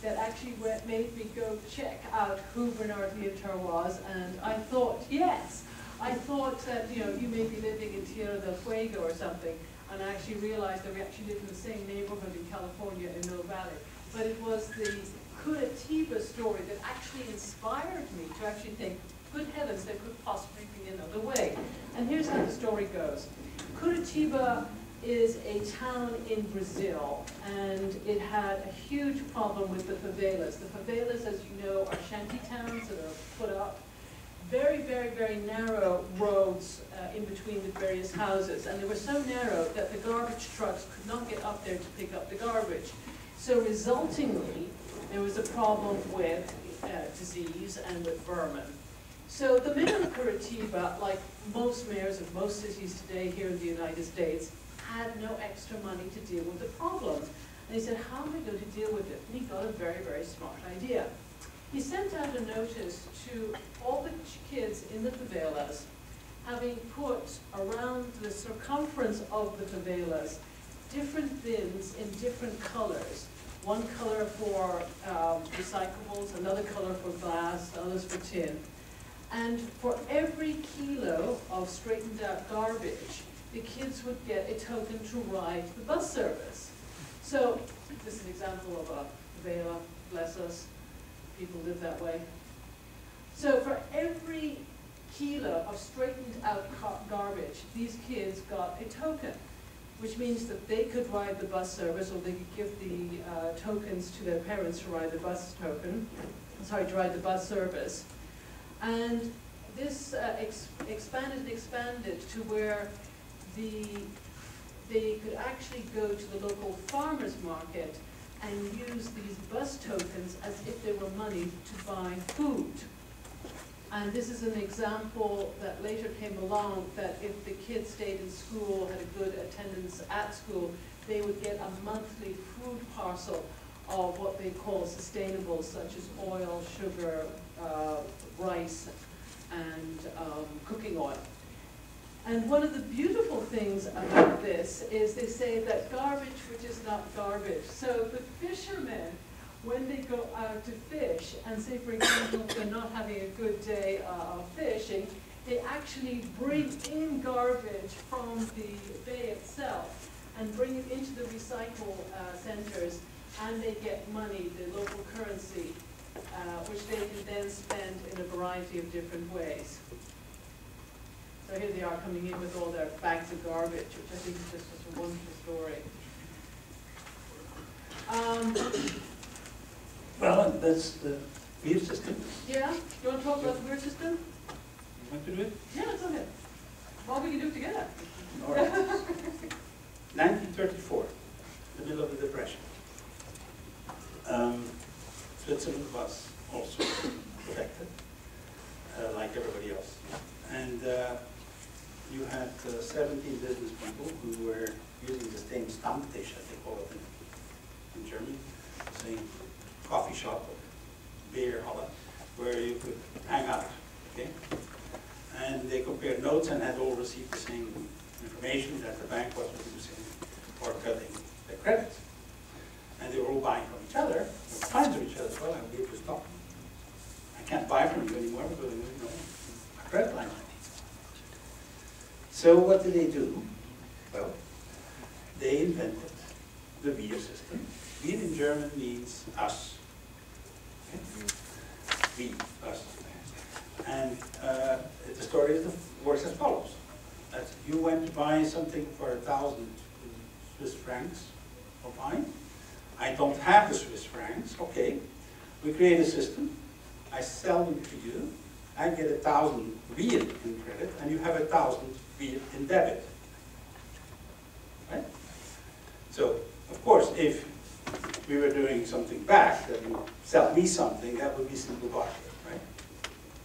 that actually made me go check out who Bernard Lietaer was, and I thought, yes, I thought that, you may be living in Tierra del Fuego or something, and I actually realized that we actually live in the same neighborhood in California in Mill Valley. But it was the Curitiba story that actually inspired me to actually think, good heavens, there could possibly be another way. And here's how the story goes. Curitiba is a town in Brazil, and it had a huge problem with the favelas. The favelas, as you know, are shanty towns that are put up. Very, very, very narrow roads in between the various houses, and they were so narrow that the garbage trucks could not get up there to pick up the garbage. So resultingly, there was a problem with disease and with vermin. So the mayor of Curitiba, like most mayors of most cities today here in the United States, had no extra money to deal with the problem. And he said, how am I going to deal with it? And he got a very, very smart idea. He sent out a notice to all the kids in the favelas, having put around the circumference of the favelas different bins in different colors. One color for recyclables, another color for glass, others for tin. And for every kilo of straightened out garbage, the kids would get a token to ride the bus service. So this is an example of a favela, bless us. People live that way. So for every kilo of straightened out garbage, these kids got a token, which means that they could ride the bus service, or they could give the tokens to their parents to ride the bus service. And this expanded and expanded to where they could actually go to the local farmer's market and use these bus tokens as if they were money to buy food. And this is an example that later came along, that if the kids stayed in school, had a good attendance at school, they would get a monthly food parcel of what they call sustainables, such as oil, sugar, rice, and cooking oil. And one of the beautiful things about this is they say that garbage which is not garbage. So the fishermen, when they go out to fish, and say, for example, if they're not having a good day of fishing, they actually bring in garbage from the bay itself and bring it into the recycle centers and they get money, the local currency, which they can then spend in a variety of different ways. So here they are coming in with all their bags of garbage, which I think is just a wonderful story. Well, that's the beer system. Yeah, you want to talk about the beer system? You want to do it? Yeah, go ahead. Well, we can do it together. All right. 1934, the middle of the Depression. Switzerland was also affected, like everybody else. And you had 17 business people who were using the same Stammtisch, as they call it in Germany, saying coffee shop or beer hall, where you could hang out, okay? And they compared notes and had all received the same information that the bank was reducing or cutting their credits. And they were all buying from each other, they were fine to each other as well, and we have to stop. I can't buy from you anymore because my credit line. So what did they do? Well, they invented the wir system. Wir in German means us. Okay? We, us. And the story works as follows. That you went to buy something for 1,000 Swiss francs, or fine. I don't have the Swiss francs, okay. We create a system. I sell them to you. I get 1,000 wir in credit, and you have 1,000 wir in debit. Right? So, of course, if we were doing something back, that you sell me something, that would be simple barter, right?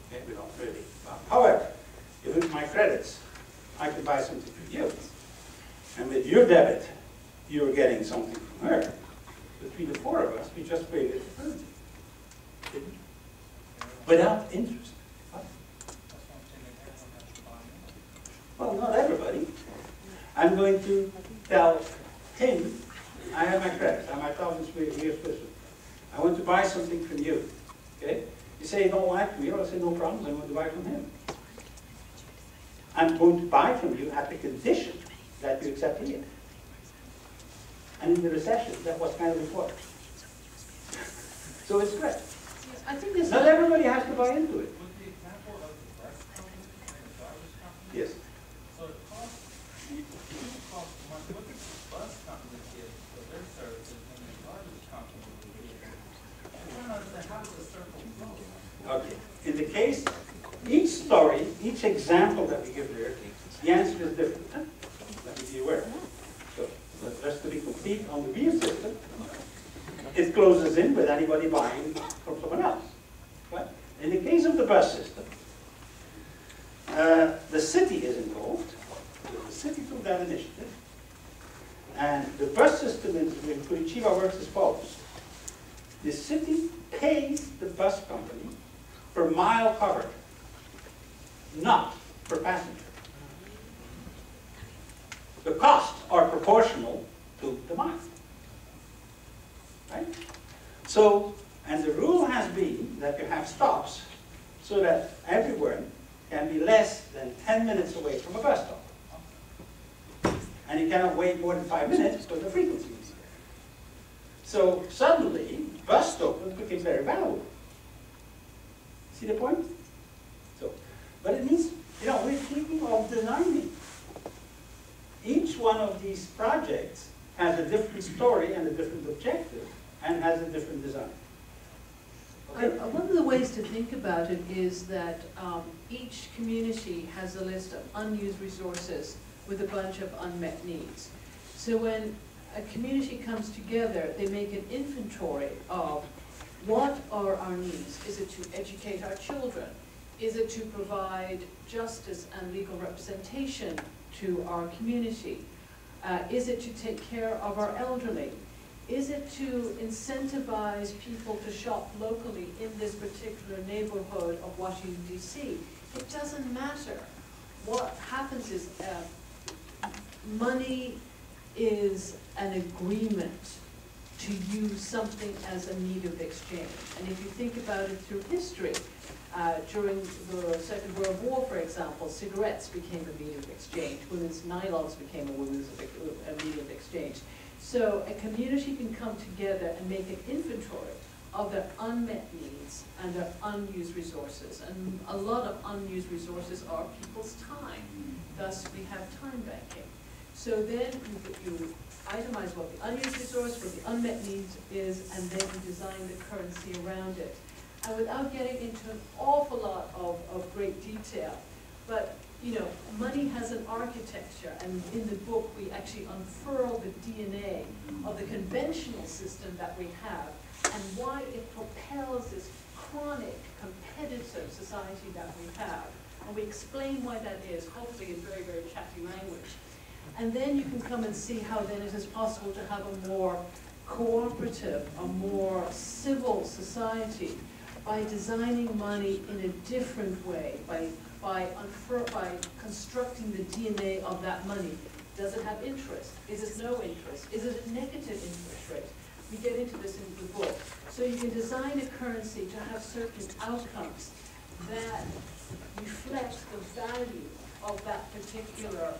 Okay, we don't really. However, if with my credits, I can buy something from you, and with your debit, you're getting something from her. Between the four of us, we just created a currency. Didn't we? Without interest. What? Well, not everybody. I'm going to tell him, I have my credits, I have my 1,000 Swiss. I want to buy something from you. Okay? You say you don't like me, or I say no problem, I want to buy from him. I'm going to buy from you at the condition that you accept me. And in the recession, that was kind of important. So it's great. I think this. Not everybody has to buy into it. With the example of the bus company and the garbage company. Yes. So it costs, cost money. What does the bus company give for their services and the garbage company will give? I don't understand, how does the circle flow? Okay. In the case, each story, each example that we give here, the answer is different. Huh? Let me be aware. So, just to be complete on the beer system, it closes in with anybody buying from someone else. Right? In the case of the bus system, the city is involved. The city took that initiative. And the bus system in Curitiba works as follows. The city pays the bus company per mile covered, not per passenger. The costs are proportional to the mile. Right? So, and the rule has been that you have stops so that everyone can be less than 10 minutes away from a bus stop. And you cannot wait more than 5 minutes because the frequency is there. So suddenly, bus tokens became very valuable. See the point? So, but it means, we're thinking of designing. Each one of these projects has a different story and a different objective and has a different design. Okay? One of the ways to think about it is that each community has a list of unused resources with a bunch of unmet needs. So when a community comes together, they make an inventory of what are our needs. Is it to educate our children? Is it to provide justice and legal representation to our community? Is it to take care of our elderly? Is it to incentivize people to shop locally in this particular neighborhood of Washington, D.C.? It doesn't matter. What happens is money is an agreement to use something as a medium of exchange. And if you think about it through history, during the Second World War, for example, cigarettes became a medium of exchange. Women's nylons became a medium of exchange. So a community can come together and make an inventory of their unmet needs and their unused resources. And a lot of unused resources are people's time. Thus, we have time banking. So then you itemize what the unused resource, what the unmet needs is, and then you design the currency around it. And without getting into an awful lot of great detail, but you know, money has an architecture, and in the book we actually unfurl the DNA of the conventional system that we have and why it propels this chronic, competitive society that we have. And we explain why that is, hopefully in very, very chatty language. And then you can come and see how then it is possible to have a more cooperative, a more civil society by designing money in a different way, by constructing the DNA of that money. Does it have interest? Is it no interest? Is it a negative interest rate? We get into this in the book. So you can design a currency to have certain outcomes that reflect the value of that particular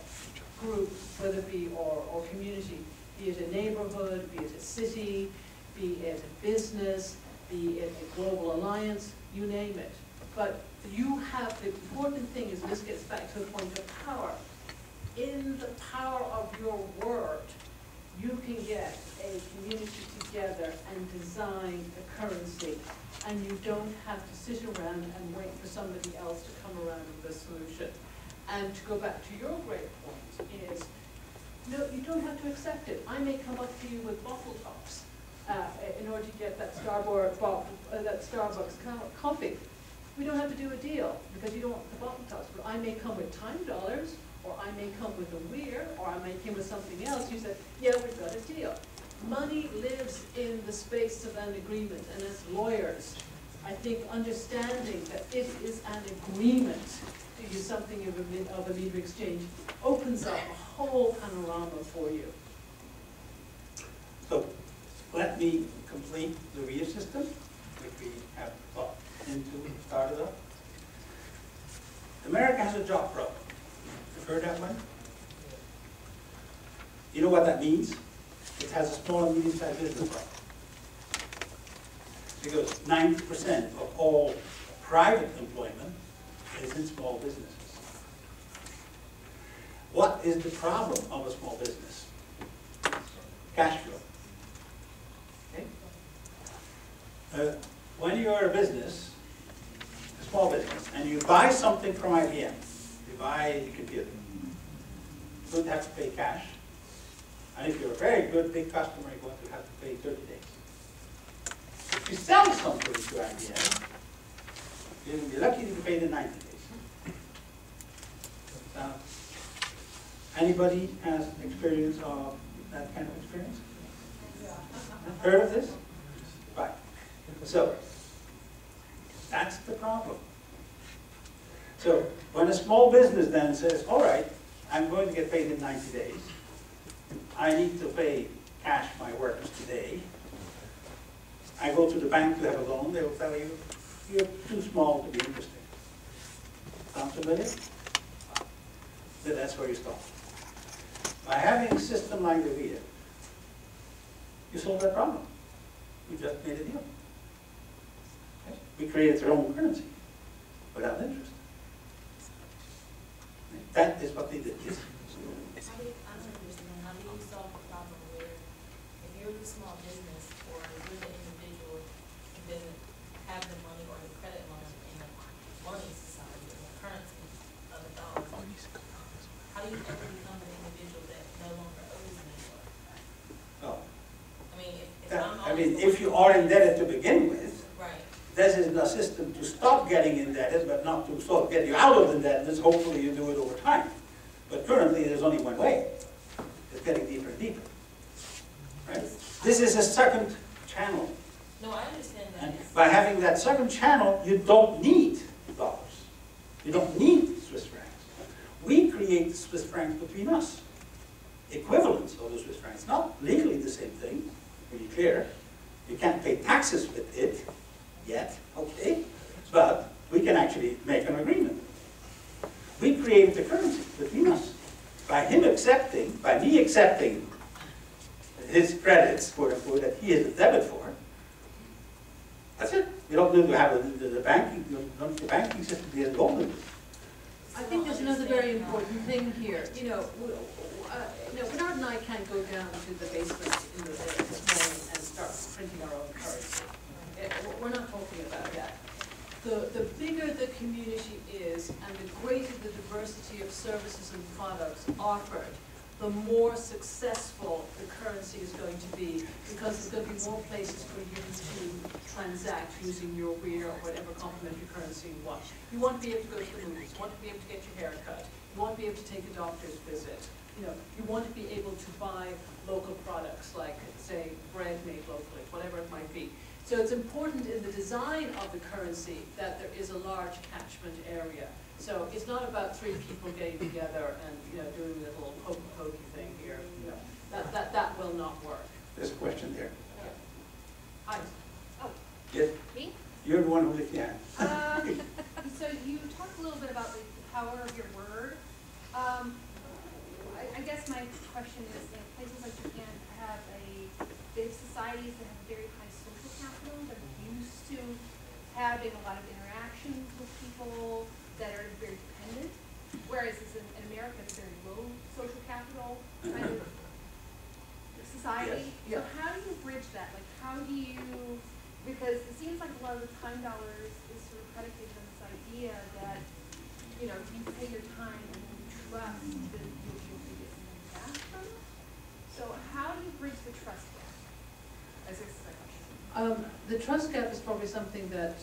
group, whether it be or community, be it a neighborhood, be it a city, be it a business, be it a global alliance, you name it. But you have, the important thing is, this gets back to the point of power. In the power of your word, you can get a community together and design a currency, and you don't have to sit around and wait for somebody else to come around with a solution. And to go back to your great point is, no, you don't have to accept it. I may come up to you with bottle tops in order to get that Starbucks coffee. We don't have to do a deal because you don't want the bottle tops. But I may come with time dollars, or I may come with a weir, or I may come with something else. You said, yeah, we've got a deal. Money lives in the space of an agreement, and as lawyers, I think understanding that it is an agreement to use something of a meter exchange opens up a whole panorama for you. So let me complete the RIA system, which we have thought into and started up. America has a job problem. You've heard that one? You know what that means? It has a small and medium-sized business problem. Because 90% of all private employment is in small businesses. What is the problem of a small business? Cash flow. Okay? When you're a business, a small business, and you buy something from IBM, you buy a computer, you don't have to pay cash. And if you're a very good big customer, you're going to have to pay 30 days. If you sell something to IBM, you're going to be lucky to be paid in 90 days. Anybody has experience of that kind of experience? Heard of this? Right. So, that's the problem. So, when a small business then says, all right, I'm going to get paid in 90 days, I need to pay cash my workers today, I go to the bank to have a loan, they will tell you, you're too small to be interested. Sound familiar? Then that's where you stop. By having a system like the RIA, you solve that problem. We just made a deal. Okay? We created our own currency without interest. That is what they did. Yes? How do you solve the problem where if you're a small business or you're the individual who doesn't have the money or the credit line in the money society or the currency of the dollar, how do you ever become an individual that no longer owes anymore? Oh. I mean, if you are indebted to begin with, right. this is a system to stop getting indebted, but not to sort of get you out of indebtedness. Hopefully you do it over time. But currently there's only one way. It's getting deeper and deeper. Right? This is a second channel. No, I understand that. And by having that second channel, you don't need dollars. You don't need Swiss francs. We create Swiss francs between us. Equivalents of the Swiss francs. Not legally the same thing, to be clear. You can't pay taxes with it yet, okay? But we can actually make an agreement. We created the currency between us. By him accepting, by me accepting his credits, quote unquote, that he is a debit for. That's it. You don't need to have the banking, the banking system be involved in it. I think there's another very important thing here. Bernard and I can't go down to the basement this morning and start printing our own currency. We're not talking about that. The bigger the community is and the greater the diversity of services and products offered, the more successful the currency is going to be, because there's going to be more places for you to transact using your weir or whatever complementary currency you want. You want to be able to go to the movies, you want to be able to get your hair cut, you want to be able to take a doctor's visit. You want to be able to buy local products like, say, bread made locally, whatever it might be. So it's important in the design of the currency that there is a large catchment area. So it's not about three people getting together and doing a little hokey thing here. That will not work. There's a question there. Yeah. Hi. Oh, Yes, me? you're the one who lifted your hand. So you talked a little bit about the power of your word. I guess my question is, places like Japan they have societies that have very high social capital, that are used to having a lot of interactions with people that are very dependent, whereas in America it's very low social capital kind of society. Yes. So how do you bridge that? Like how do you, because it seems like a lot of the time dollars is sort of predicated on this idea that, you pay your time and you trust that you'll be able to get something back from it. So how do you bridge the trust gap? As this is my question. The trust gap is probably something that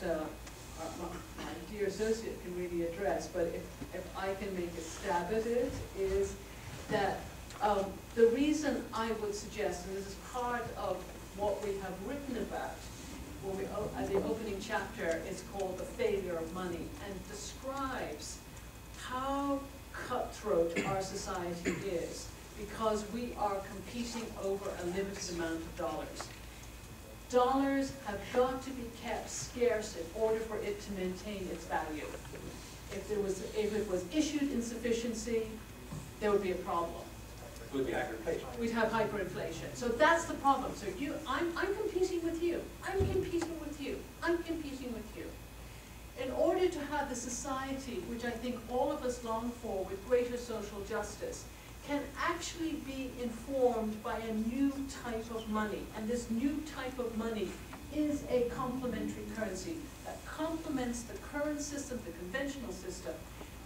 my dear associate can really address, but if I can make a stab at it, is that the reason I would suggest, and this is part of what we have written about when the opening chapter is called The Failure of Money, and describes how cutthroat our society is, because we are competing over a limited amount of dollars. Dollars have got to be kept scarce in order for it to maintain its value. If it was issued in sufficiency, there would be a problem. It would be hyperinflation. We'd have hyperinflation. So that's the problem. So I'm competing with you. I'm competing with you. I'm competing with you. In order to have the society, which I think all of us long for, with greater social justice, can actually be informed by a new type of money. And this new type of money is a complementary currency that complements the current system, the conventional system,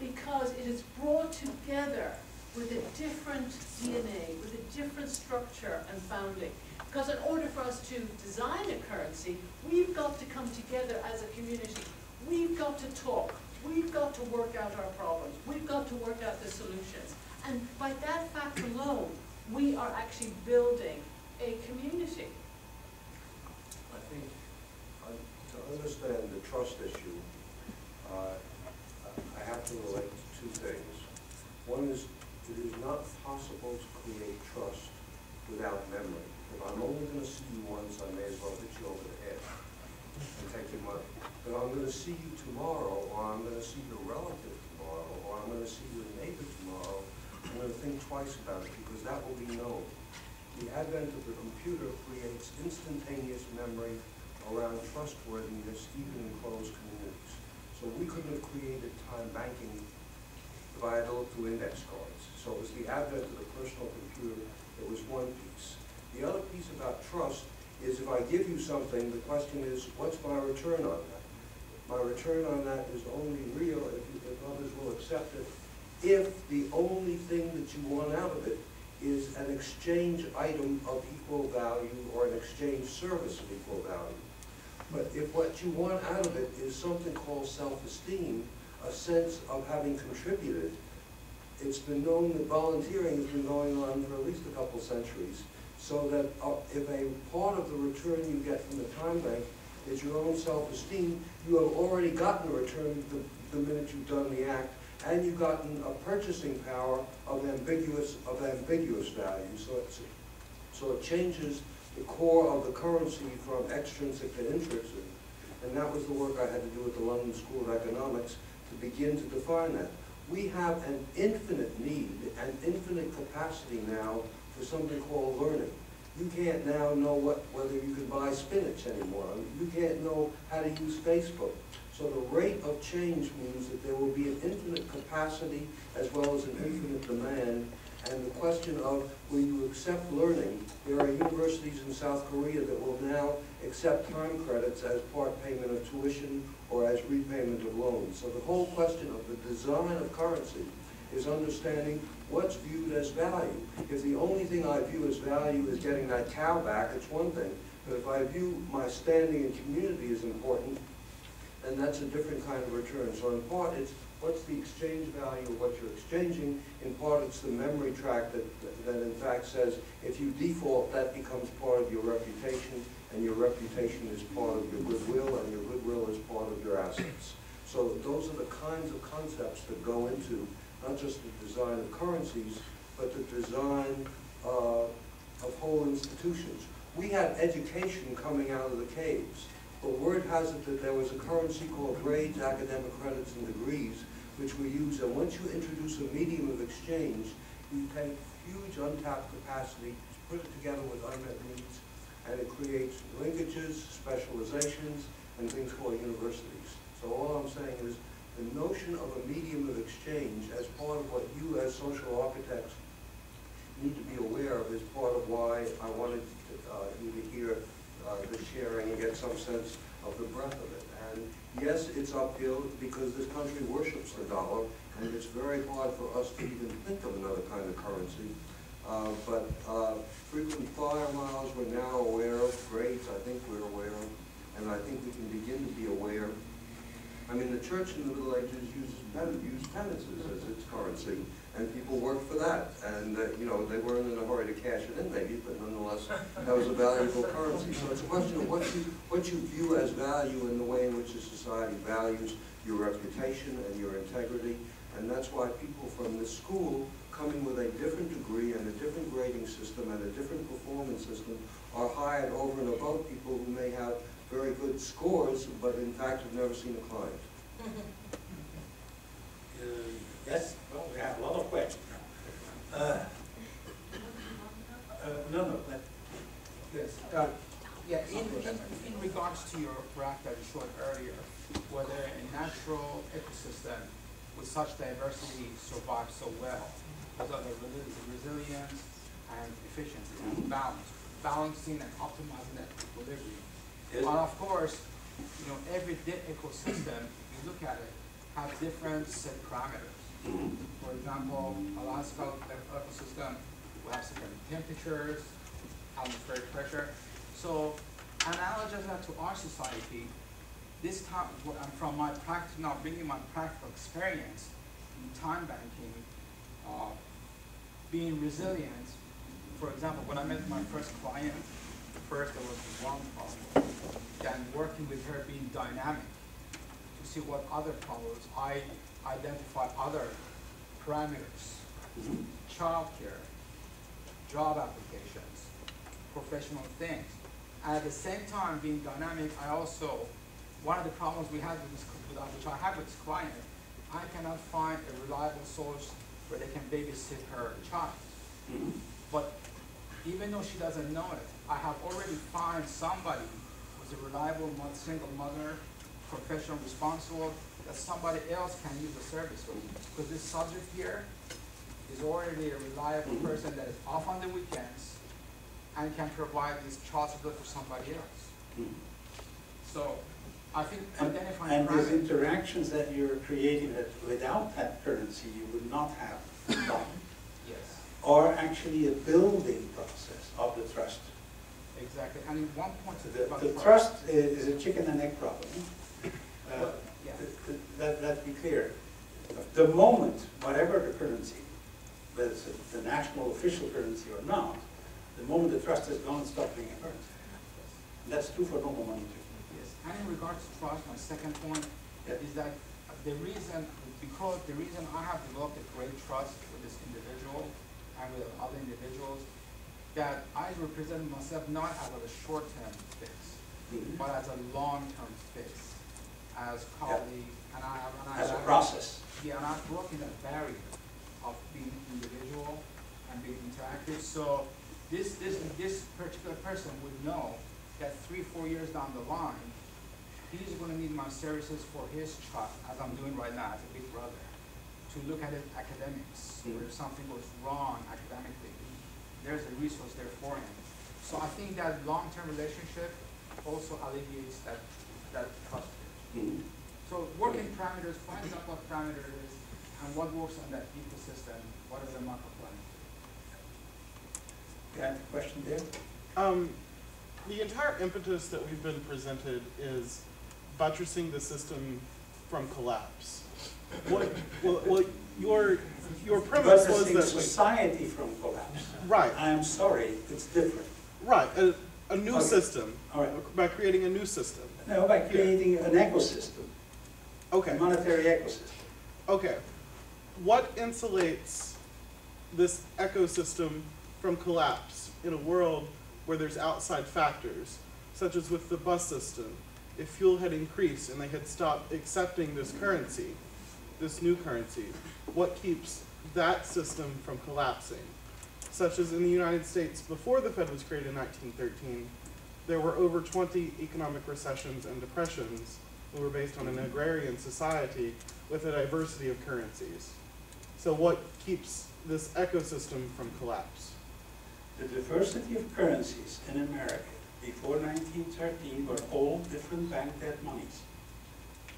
because it is brought together with a different DNA, with a different structure and founding. Because in order for us to design a currency, we've got to come together as a community. We've got to talk. We've got to work out our problems. We've got to work out the solutions. And by that fact alone, we are actually building a community. I think to understand the trust issue, I have to relate to two things. One is, it is not possible to create trust without memory. If I'm only going to see you once, I may as well hit you over the head and take your money. But I'm going to see you tomorrow, or I'm going to see your relative tomorrow, or I'm going to see your neighbor tomorrow, I'm going to think twice about it, because that will be known. The advent of the computer creates instantaneous memory around trustworthiness, even in closed communities. So we couldn't have created time banking if I had to look through index cards. So it was the advent of the personal computer that was one piece. The other piece about trust is, if I give you something, the question is, what's my return on that? My return on that is only real if others will accept it, if the only thing that you want out of it is an exchange item of equal value or an exchange service of equal value. But if what you want out of it is something called self-esteem, a sense of having contributed, it's been known that volunteering has been going on for at least a couple centuries, so that if a part of the return you get from the time bank is your own self-esteem, you have already gotten a return the minute you've done the act, and you've gotten a purchasing power of ambiguous value. So it changes the core of the currency from extrinsic to intrinsic. And that was the work I had to do at the London School of Economics to begin to define that. We have an infinite need and infinite capacity now for something called learning. You can't now know whether you can buy spinach anymore. You can't know how to use Facebook. So the rate of change means that there will be an infinite capacity as well as an infinite demand. And the question of, will you accept learning? There are universities in South Korea that will now accept time credits as part payment of tuition or as repayment of loans. So the whole question of the design of currency is understanding what's viewed as value. If the only thing I view as value is getting that cow back, it's one thing. But if I view my standing in community as important, then that's a different kind of return. So in part, it's what's the exchange value of what you're exchanging. In part, it's the memory track that in fact says, if you default, that becomes part of your reputation, and your reputation is part of your goodwill, and your goodwill is part of your assets. So those are the kinds of concepts that go into not just the design of currencies, but the design of whole institutions. We had education coming out of the caves, but word has it that there was a currency called grades, academic credits, and degrees, which we use. And once you introduce a medium of exchange, you take huge untapped capacity, put it together with unmet needs, and it creates linkages, specializations, and things called universities. So all I'm saying is the notion of a medium of exchange as part of what you as social architects need to be aware of is part of why I wanted you to hear the sharing and get some sense of the breadth of it. And yes, it's uphill because this country worships the dollar, and it's very hard for us to even think of another kind of currency. But frequent flyer miles we're now aware of, grades I think we're aware of, and I think we can begin to be aware. I mean, the church in the Middle Ages used penances as its currency, and people worked for that. And you know, they weren't in a hurry to cash it in, maybe, but nonetheless, that was a valuable currency. So it's a question of what you view as value in the way in which a society values your reputation and your integrity. And that's why people from this school, coming with a different degree and a different grading system and a different performance system, are hired over and above people who may have very good scores, but in fact have never seen a client. Yes, well, we have a lot of questions. Yes. Yeah, in regards to your graph that you showed earlier, whether a natural ecosystem with such diversity survives so well, because of the resilience and efficiency and balancing and optimizing that equilibrium. Yes. But of course, you know, every ecosystem, you look at it, has different set parameters. For example, Alaska ecosystem will have certain temperatures, atmospheric pressure. So, analogous that to our society, this time, from my practice, now bringing my practical experience in time banking, being resilient. For example, when I met my first client, first there was one problem, then working with her being dynamic to see what other problems, I identify other parameters, childcare, job applications, professional things. And at the same time, being dynamic, I also, one of the problems we had with this, which I had with this client, I cannot find a reliable source where they can babysit her child. But even though she doesn't know it, I have already found somebody who's a reliable single mother, professional, responsible, that somebody else can use the service with. Because this subject here is already a reliable person that is off on the weekends and can provide this child support for somebody else. So I think identifying and these interactions that you're creating that without that currency you would not have done. Yes. Are actually a building process of the trust. Exactly. And in one point, The trust is a chicken and egg problem. Yeah. Let's be clear. The moment, whatever the currency, whether it's the national official currency or not, the moment the trust is gone, stop being a currency. And that's true for normal money too. Yes. And in regards to trust, my second point is that the reason I have developed a great trust with this individual and with other individuals, that I represent myself not as a short-term fix, but as a long-term fix, as colleagues, and as a process. Yeah, and I've broken that barrier of being individual and being interactive. So this particular person would know that 3-4 years down the line, he's going to need my services for his child, as I'm doing right now as a big brother, to look at it academics, where if something goes wrong academically, there's a resource there for him. So I think that long-term relationship also alleviates that trust. So working parameters, finding out what parameter it is, and what works on that ecosystem, what are the markup plan? You had a question there? The entire impetus that we've been presented is buttressing the system from collapse. Well, your premise was Buttressing that society from collapse. right, I'm sorry, it's different. right, a new Okay. system, All right. by creating a new system. No, by creating an ecosystem, a Okay, monetary ecosystem. okay. What insulates this ecosystem from collapse in a world where there's outside factors, such as with the bus system? If fuel had increased and they had stopped accepting this currency, this new currency, what keeps that system from collapsing? Such as in the United States, before the Fed was created in 1913, there were over 20 economic recessions and depressions that were based on an agrarian society with a diversity of currencies. So what keeps this ecosystem from collapse? The diversity of currencies in America before 1913 were all different bank debt monies.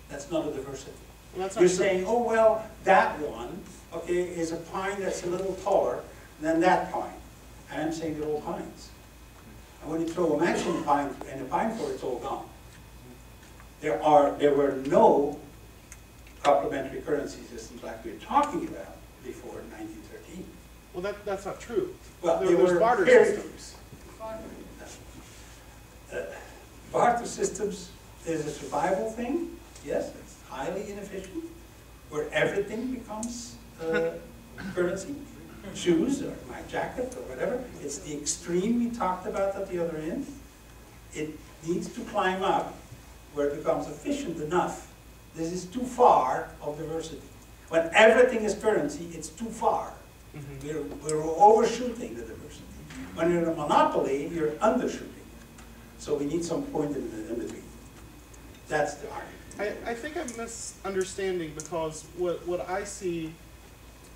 That's not a diversity. Well, that's not You're true. saying, oh, well, that one, okay, is a pine that's a little taller than that pine. And I'm saying they're all pines. And when you throw a match in a pine core, it's all gone. There were no complementary currency systems like we're talking about before 1913. Well, that's not true. Well, there they was were barter very- systems. Barter systems is a survival thing, yes, it's highly inefficient, where everything becomes currency, shoes or my jacket or whatever. It's the extreme we talked about at the other end. It needs to climb up where it becomes efficient enough. This is too far of diversity. When everything is currency, it's too far. We're overshooting the diversity. When you're in a monopoly, you're undershooting. So we need some point in between. That's the argument. I think I'm misunderstanding because what I see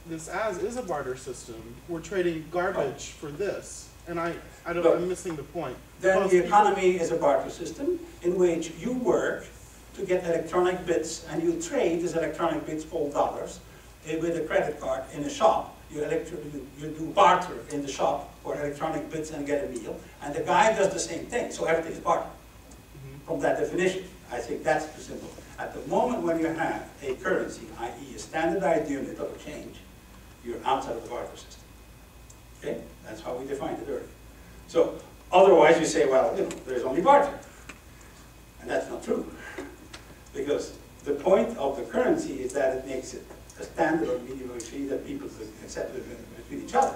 this as is a barter system. We're trading garbage for this, and I'm missing the point. Then Because the economy is a barter system in which you work to get electronic bits and you trade these electronic bits called dollars with a credit card in a shop. You do barter in the shop for electronic bits and get a meal, and the guy does the same thing, so everything is barter. From that definition, I think that's too simple. At the moment when you have a currency, i.e. a standardized unit of exchange, you're outside of the barter system. Okay? That's how we defined it earlier. So, otherwise you say, well, there's only barter. And that's not true. Because the point of the currency is that it makes it a standard or medium of exchange that people accept between each other.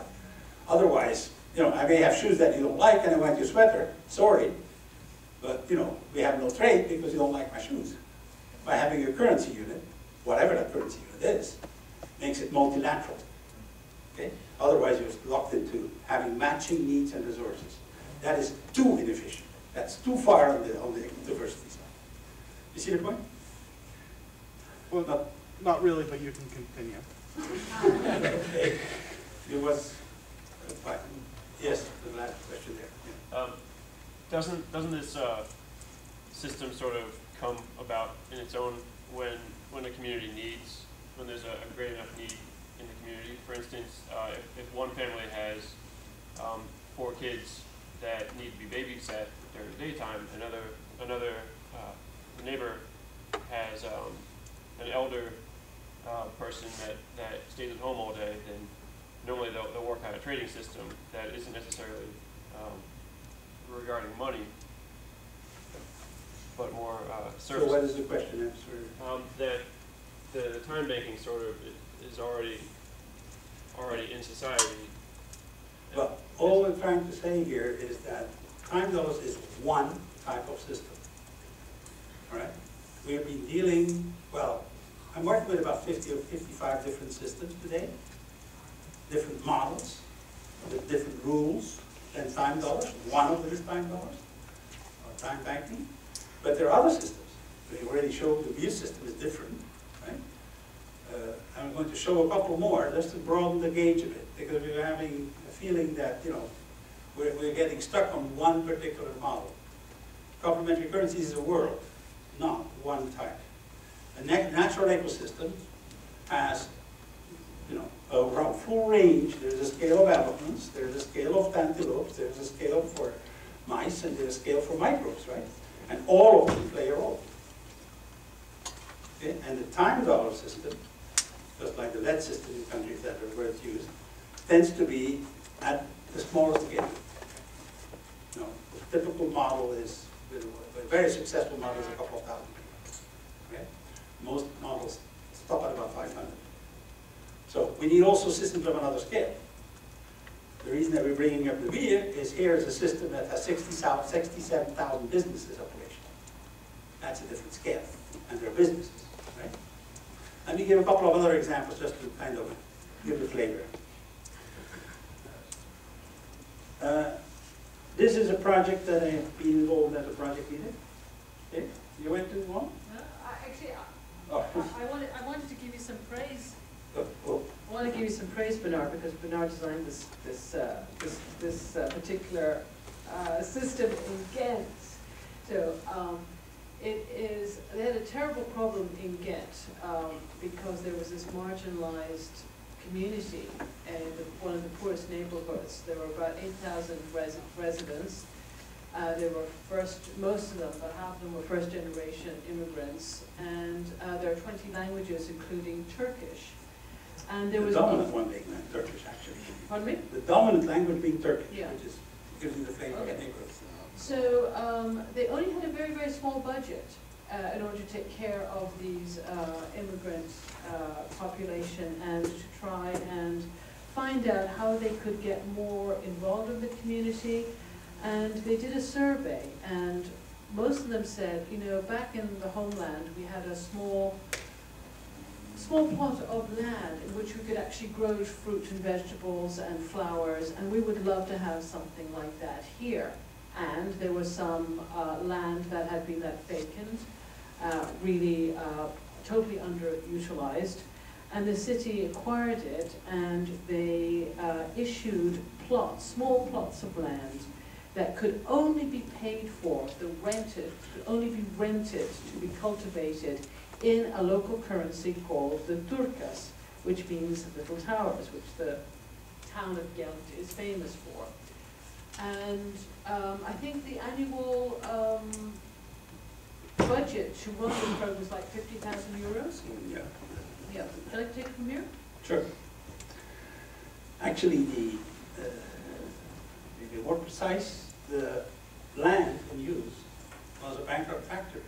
Otherwise, I may have shoes that you don't like and I want your sweater. Sorry. But, we have no trade because you don't like my shoes. By having a currency unit, whatever that currency unit is, makes it multilateral. Okay? Otherwise, you're locked into having matching needs and resources. That is too inefficient. That's too far on the diversity side. You see the point? well, not really, but you can continue. Okay. It was fine. Yes, the last question there. Yeah. Doesn't this system sort of come about in its own when a community needs, when there's a great enough need in the community? For instance, if one family has 4 kids that need to be babysat during the daytime, another neighbor has an elder person that stays at home all day, then normally they'll work out a trading system that isn't necessarily regarding money, but more services. So what is the question? I'm sorry. That the time banking sort of is already in society. Well, all we're trying to say here is that time dollars is one type of system. All right? We have been dealing, well, I'm working with about 50 or 55 different systems today, different models, with different rules, than time dollars. One of them is time dollars, or time banking. But there are other systems. We already showed the beer system is different, right? I'm going to show a couple more just to broaden the gauge a bit, because we're having a feeling that, you know, we're getting stuck on one particular model. Complementary currencies is a world, not one type. A natural ecosystem has, you know, a full range. There's a scale of elephants, there's a scale of antelopes, there's a scale for mice, and there's a scale for microbes, right? And all of them play a role. Okay? And the time dollar system, just like the lead system in countries that are where it's used, tends to be at the smallest scale. You know, the typical model is, a very successful model is a couple of thousand people. Okay? Most models stop at about 500. So we need also systems of another scale. The reason that we're bringing up the beer is here is a system that has 67,000 businesses operational. That's a different scale, and they're businesses, right? Let me give a couple of other examples just to kind of give the flavor. This is a project that I have been involved as a project leader. Okay, you went to one? I wanted to give you some praise. Oh. I want to give you some praise, Bernard, because Bernard designed this particular system in Ghent. So they had a terrible problem in Ghent because there was this marginalized community in one of the poorest neighborhoods. There were about 8,000 residents. They were most of them, about half of them were first-generation immigrants, and there are 20 languages, including Turkish. And there was the dominant one being Turkish, actually. Pardon me? The dominant language being Turkish, yeah. which is gives you the flavor of the neighborhood. So they only had a very, very small budget in order to take care of these immigrant population and to try and find out how they could get more involved in the community. And they did a survey, and most of them said, you know, back in the homeland, we had a small plot of land in which we could actually grow fruit and vegetables and flowers, and we would love to have something like that here. And there was some land that had been left vacant, really totally underutilized, and the city acquired it, and they issued plots, small plots of land that could only be paid for, could only be rented to be cultivated in a local currency called the Turkas, which means little towers, which the town of Ghent is famous for. And I think the annual budget to run this program was like 50,000 euros. Yeah. Yeah. Can I take it from here? Sure. Actually, to be more precise, the land in use was a bankrupt factory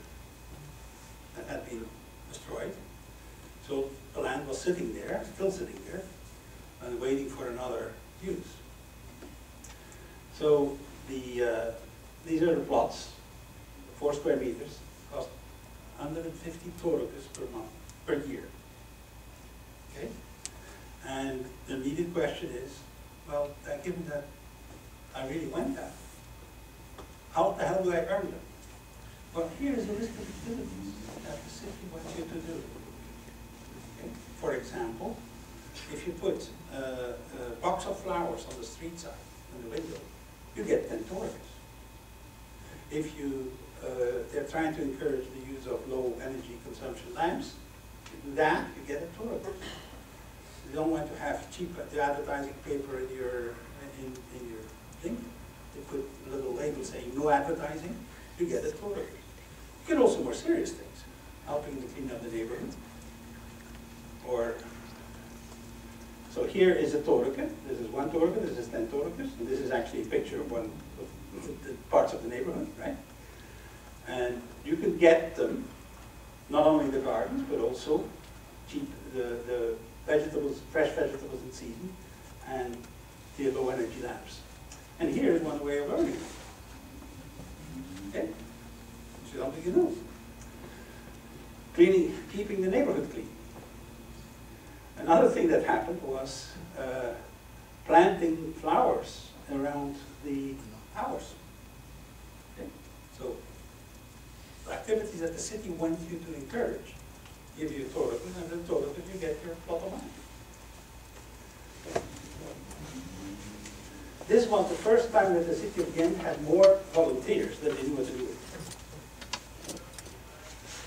that had been destroyed. So the land was sitting there, still sitting there, and waiting for another use. So these are the plots, 4 square meters, cost 150 torukas per year. Okay? And the immediate question is, well, given that I really went that, how the hell do I earn them? Well, here is a list of activities that the city wants you to do. Okay? For example, if you put a box of flowers on the street side, in the window, you get 10 torukas. If they're trying to encourage the use of low energy consumption lamps, you do that, you get a toruk. You don't want to have cheap advertising paper in your thing. You put a little label saying no advertising, you get a toruk. You get also more serious things, helping to clean up the neighborhood. Or, so here is a toruka. This is 1 toruka, this is 10 torukas, and this is actually a picture of one of the parts of the neighborhood, right? And you can get them, not only the gardens, but also cheap, the vegetables, fresh vegetables in season, and the low energy lamps. And here is one way of earning it. Okay? So something you know. Keeping the neighborhood clean. Another thing that happened was planting flowers around the hours. Okay? So activities that the city wants you to encourage give you a total, and the total you get your bottom line. This was the first time that the city of Ghent had more volunteers than they knew what to do with.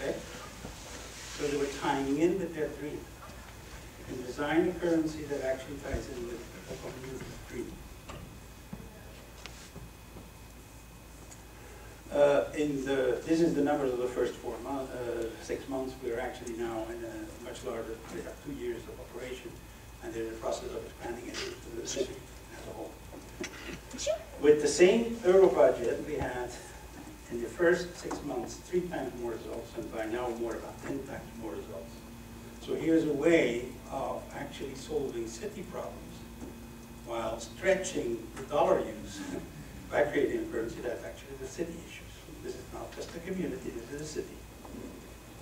Okay? So they were tying in with their dream and design a currency that actually ties in with the community dream. This is the numbers of the first 6 months. We are actually now in a much larger, we have 2 years of operation, and they're in the process of expanding it to the city as a whole. With the same euro budget, we had in the first 6 months 3 times more results, and by now about 10 times more results. So here's a way of actually solving city problems while stretching the dollar use by creating a currency that's actually the city issues. This is not just a community, this is a city.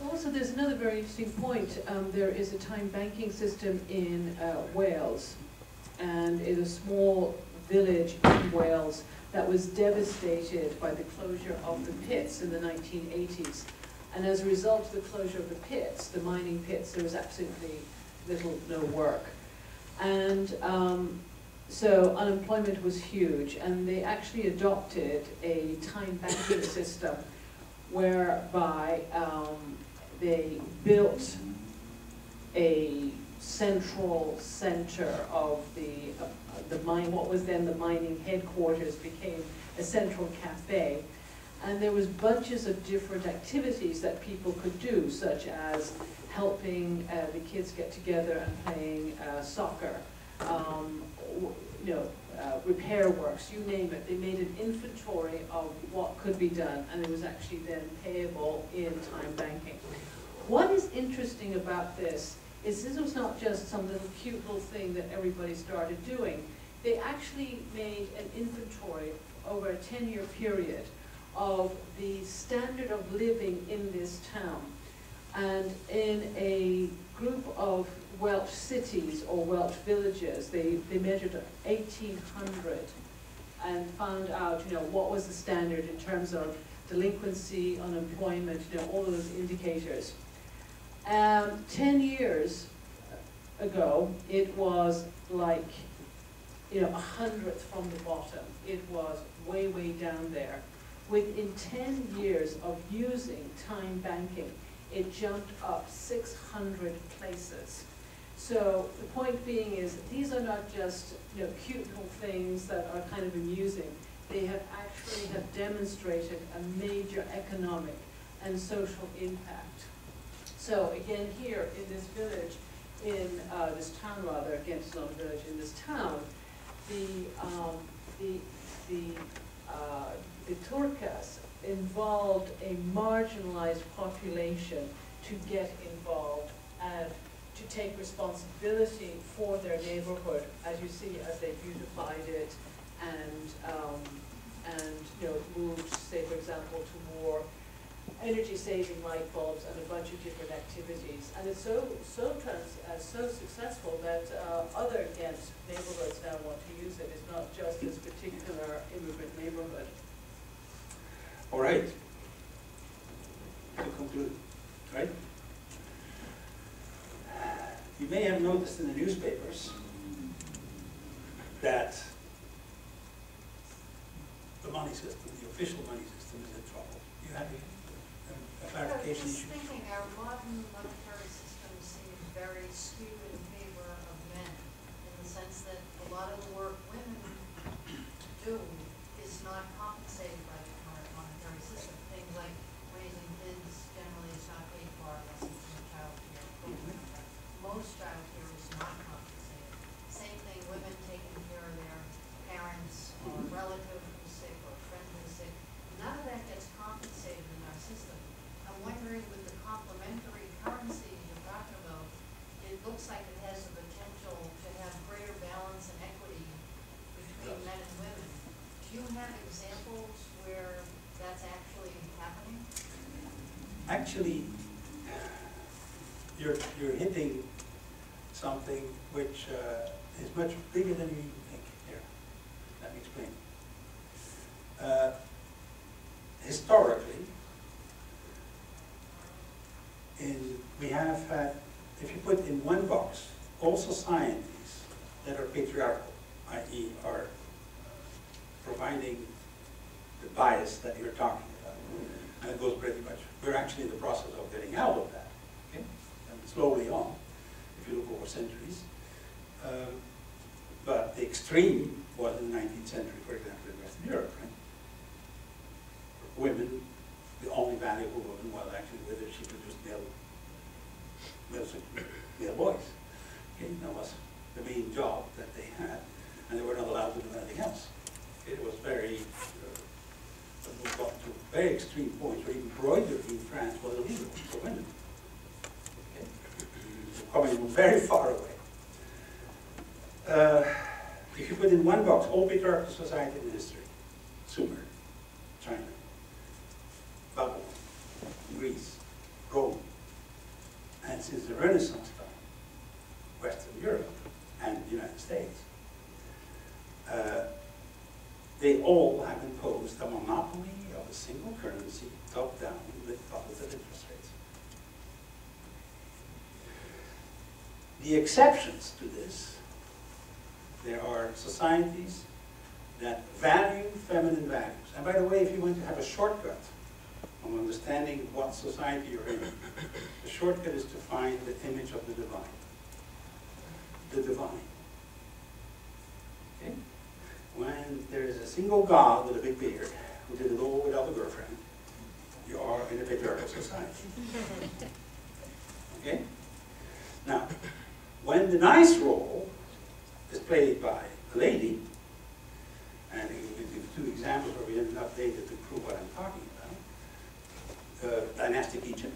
Also, there's another very interesting point. There is a time banking system in Wales, and in a small village in Wales that was devastated by the closure of the pits in the 1980s. And as a result of the closure of the pits, the mining pits, there was absolutely no work. And so unemployment was huge, and they actually adopted a time banking system whereby they built a central center of the mine. What was then the mining headquarters became a central cafe, and there was bunches of different activities that people could do, such as helping the kids get together and playing soccer, repair works, you name it. They made an inventory of what could be done, and it was actually then payable in time banking. What is interesting about this is this was not just some little cute little thing that everybody started doing. They actually made an inventory over a 10-year period of the standard of living in this town. And in a group of Welsh cities or Welsh villages, they measured 1,800 and found out, what was the standard in terms of delinquency, unemployment, all those indicators. 10 years ago, it was like, 100th from the bottom. It was way, way down there. Within 10 years of using time banking, it jumped up 600 places. So the point being is, these are not just cute little things that are kind of amusing. They have actually demonstrated a major economic and social impact. So again, here in this village, in this town rather, again it's not a village, in this town, the Turcas involved a marginalized population to get involved and to take responsibility for their neighborhood, as you see, as they beautified it and moved, say for example, to more energy-saving light bulbs and a bunch of different activities. And it's so successful that other Ghent neighborhoods now want to use it. It's not just this particular immigrant neighborhood. All right. To conclude, right? You may have noticed in the newspapers that the money system, the official money system, is in trouble. You have a clarification issue? I was thinking our modern monetary system seems very skewed in favor of men, in the sense that a lot of the work women do is not compensated by the current monetary system. Things like raising kids generally is not paid for unless it's in a child care program. Most child care is not compensated. Same thing, women taking care of their parents or relative who's sick or friend who's sick. None of that gets compensated in our system. I'm wondering, with the complementary currency you're talking about, it looks like it has the potential to have greater balance and equity between men and women. Do you have examples where that's actually happening? Actually, you're hitting something which is much bigger than you think here. me explain. Historically, we have had, if you put in one box all societies that are patriarchal, i.e. are providing the bias that you're talking about, and it goes pretty much, we're actually in the process of getting out of that, okay? And slowly on, if you look over centuries. But the extreme was in the 19th century, for example, in Western Europe, right? Women, the only valuable woman was actually whether she produced male boys. Okay, that was the main job that they had, and they were not allowed to do anything else. It was very, we got to very extreme points where even embroidery in France was illegal for women. Okay? So coming from very far away. If you put in one box all patriarchal society in history, Sumer, China, Babylon, Greece, Rome, and since the Renaissance time, Western Europe and the United States, they all have imposed a monopoly of a single currency, top down, with positive interest rates. The exceptions to this, there are societies that value feminine values. And by the way, if you want to have a shortcut on understanding what society you're in, the shortcut is to find the image of the divine. The divine. Okay? When there is a single God with a big beard, who did it all without a girlfriend, you are in a patriarchal society. Okay? Now, when the nice role is played by a lady, and I will give you two examples where we have enough data to prove what I'm talking about. Dynastic Egypt,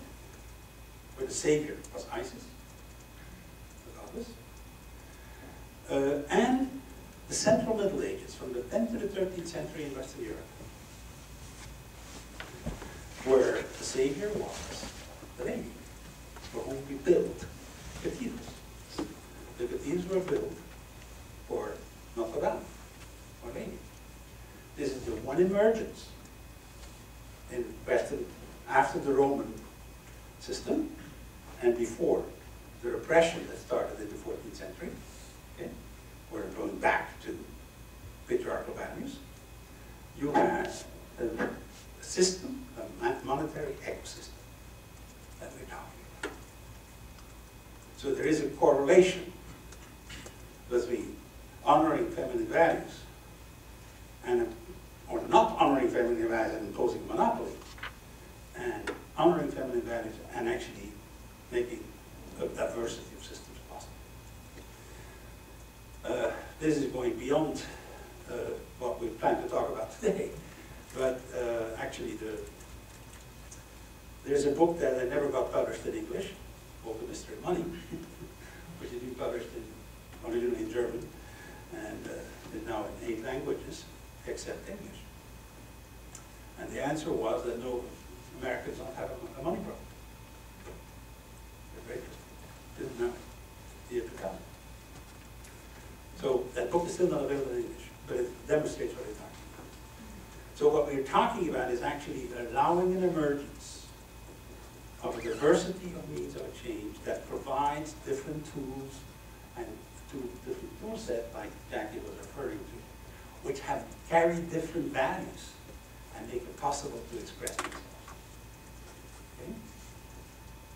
where the savior was Isis, the goddess. And the Central Middle Ages, from the 10th to the 13th century in Western Europe, where the savior was the lady, for whom we built cathedrals. The cathedrals were built for Notre Dame, Our Lady. This is the one emergence in Western, after the Roman system and before the repression that started in the 14th century. Okay? We're going back to patriarchal values. You have a system, a monetary ecosystem that we're talking about. So there is a correlation between honoring feminine values and, or not honoring feminine values and imposing a monopoly, and honoring feminine values and actually making a diversity of systems possible. This is going beyond what we plan to talk about today, but actually there's a book that never got published in English, called The Mystery of Money, which has been published originally in German, and is now in 8 languages, except English. And the answer was that no, Americans don't have a money problem. They're very interesting. Didn't know it. Year 2000. So that book is still not available in English, but it demonstrates what we're talking about. So what we're talking about is actually allowing an emergence of a diversity of means of exchange that provides different tools and different tool set, like Jacqui was referring to, which have carried different values and make it possible to express themselves. Okay?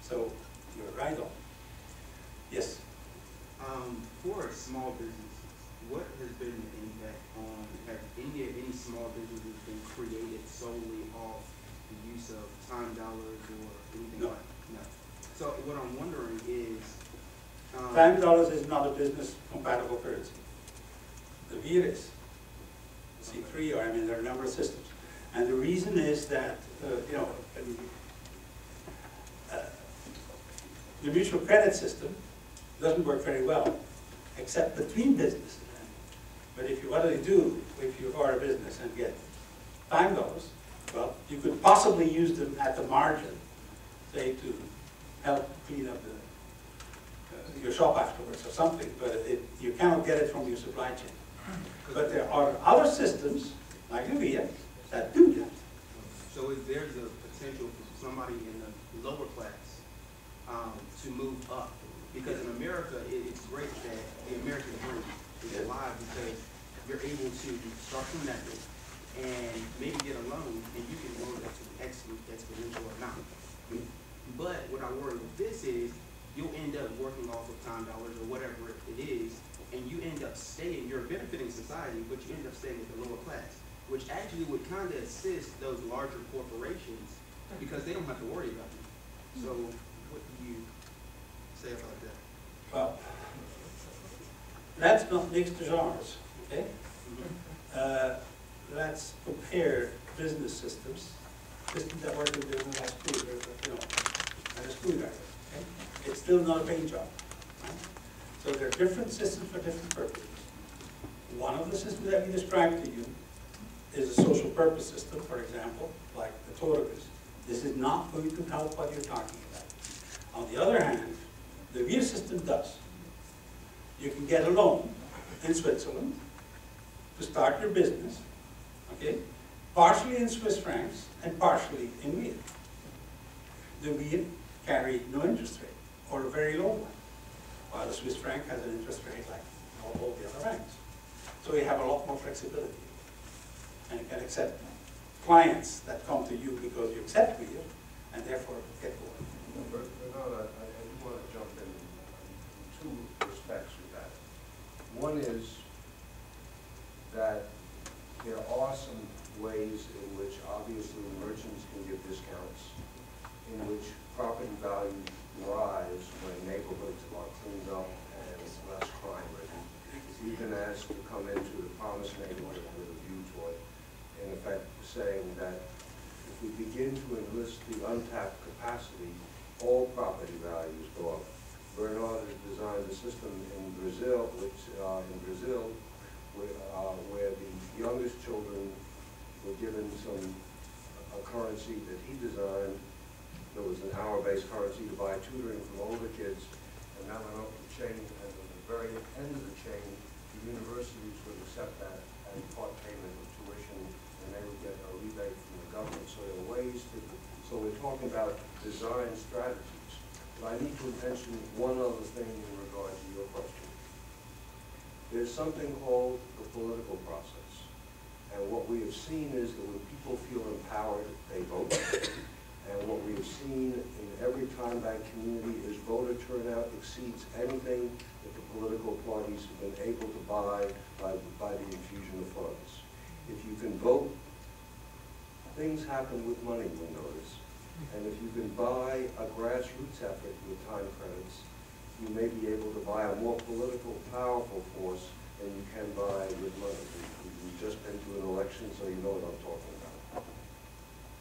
So you're right on. Yes? For small businesses, what has been the impact on, have any small businesses been created solely off the use of time dollars or anything No. like that? No. So what I'm wondering is, Time dollars is not a business compatible currency. The VIR is. C3, or I mean, there are a number of systems. And the reason is that, you know, the mutual credit system doesn't work very well, except between businesses. But if you, what do they do if you are a business and get time dollars? Well, you could possibly use them at the margin, say, to help clean up your shop afterwards or something, but you cannot get it from your supply chain. But there are other systems, like Libya, that do that. So if there's a potential for somebody in the lower class to move up, because in America, it's great that the American dream is alive because you're able to start from nothing and maybe get a loan and you can grow that to exponential or not. But what I worry with this is you'll end up working off of $10 or whatever it is, and you end up staying, you're benefiting society, but you end up staying with the lower class, which actually would kind of assist those larger corporations because they don't have to worry about you. So what do you say about that? Well, let's not mix the genres, okay? Let's compare business systems that work in business as a screwdriver, okay? It's still not a paint job, right? So there are different systems for different purposes. One of the systems that we described to you is a social purpose system, for example, like the Torres. This is not going to help what you're talking about. On the other hand, the real system does. You can get a loan in Switzerland to start your business, okay? Partially in Swiss francs and partially in real. The real carry no interest rate or a very low one, while the Swiss franc has an interest rate like all the other banks. So you have a lot more flexibility. And you can accept clients that come to you because you accept real and therefore get going. Bernard, I do want to jump in two respects with that. One is that there are some ways in which obviously merchants can give discounts, in which property values rise when neighborhoods are cleaned up and less crime ridden. You can ask to come into the promised neighborhood with a view toward, in effect, saying that if we begin to enlist the untapped capacity, all property values go up. Bernard has designed a system in Brazil, where the youngest children were given a currency that he designed. There was an hour-based currency to buy tutoring from older kids, and that went up the chain, and at the very end of the chain, the universities would accept that as part payment of tuition, and they would get a rebate from the government. So there are ways to, so we're talking about design strategies. But I need to mention one other thing in regard to your question. There's something called the political process. And what we have seen is that when people feel empowered, they vote. And what we have seen in every time bank community is voter turnout exceeds anything that the political parties have been able to buy by the infusion of funds. If you can vote, things happen with money, we notice. And if you can buy a grassroots effort with time credits, you may be able to buy a more political, powerful force than you can buy with money. We've just been to an election, so you know what I'm talking about.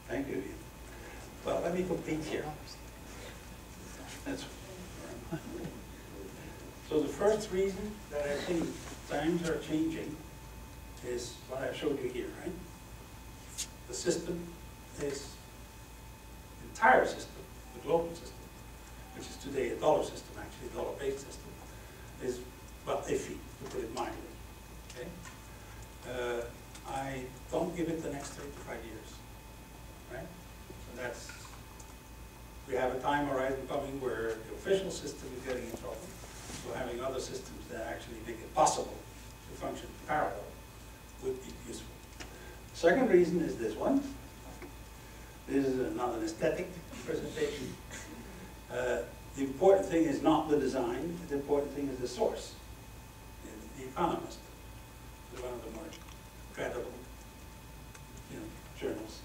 Thank you. Well, let me complete here. So the first reason that I think times are changing is what I showed you here, right? The system is, the entire system, the global system, which is today a dollar system, actually a dollar-based system, is, well, iffy, to put it mildly, okay? I don't give it the next 3 to 5 years, right? So that's, we have a time horizon coming where the official system is getting in trouble, so having other systems that actually make it possible to function parallel would be useful. Second reason is this one. This is not an aesthetic presentation. The important thing is not the design, the important thing is the source. The Economist is one of the more credible journals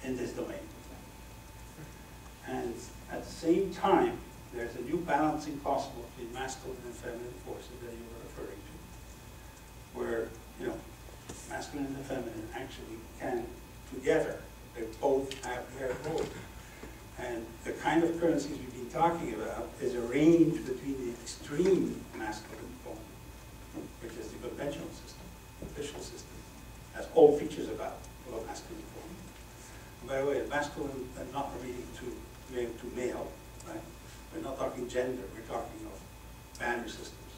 in this domain. And at the same time, there's a new balancing possible between masculine and feminine forces that you were referring to, where masculine and feminine actually can together, they both have their role. And the kind of currencies we've been talking about is a range between the extreme masculine form, which is the conventional system, the official system, has all features about a masculine form. And by the way, masculine and not relating to male, right? We're not talking gender, we're talking of value systems.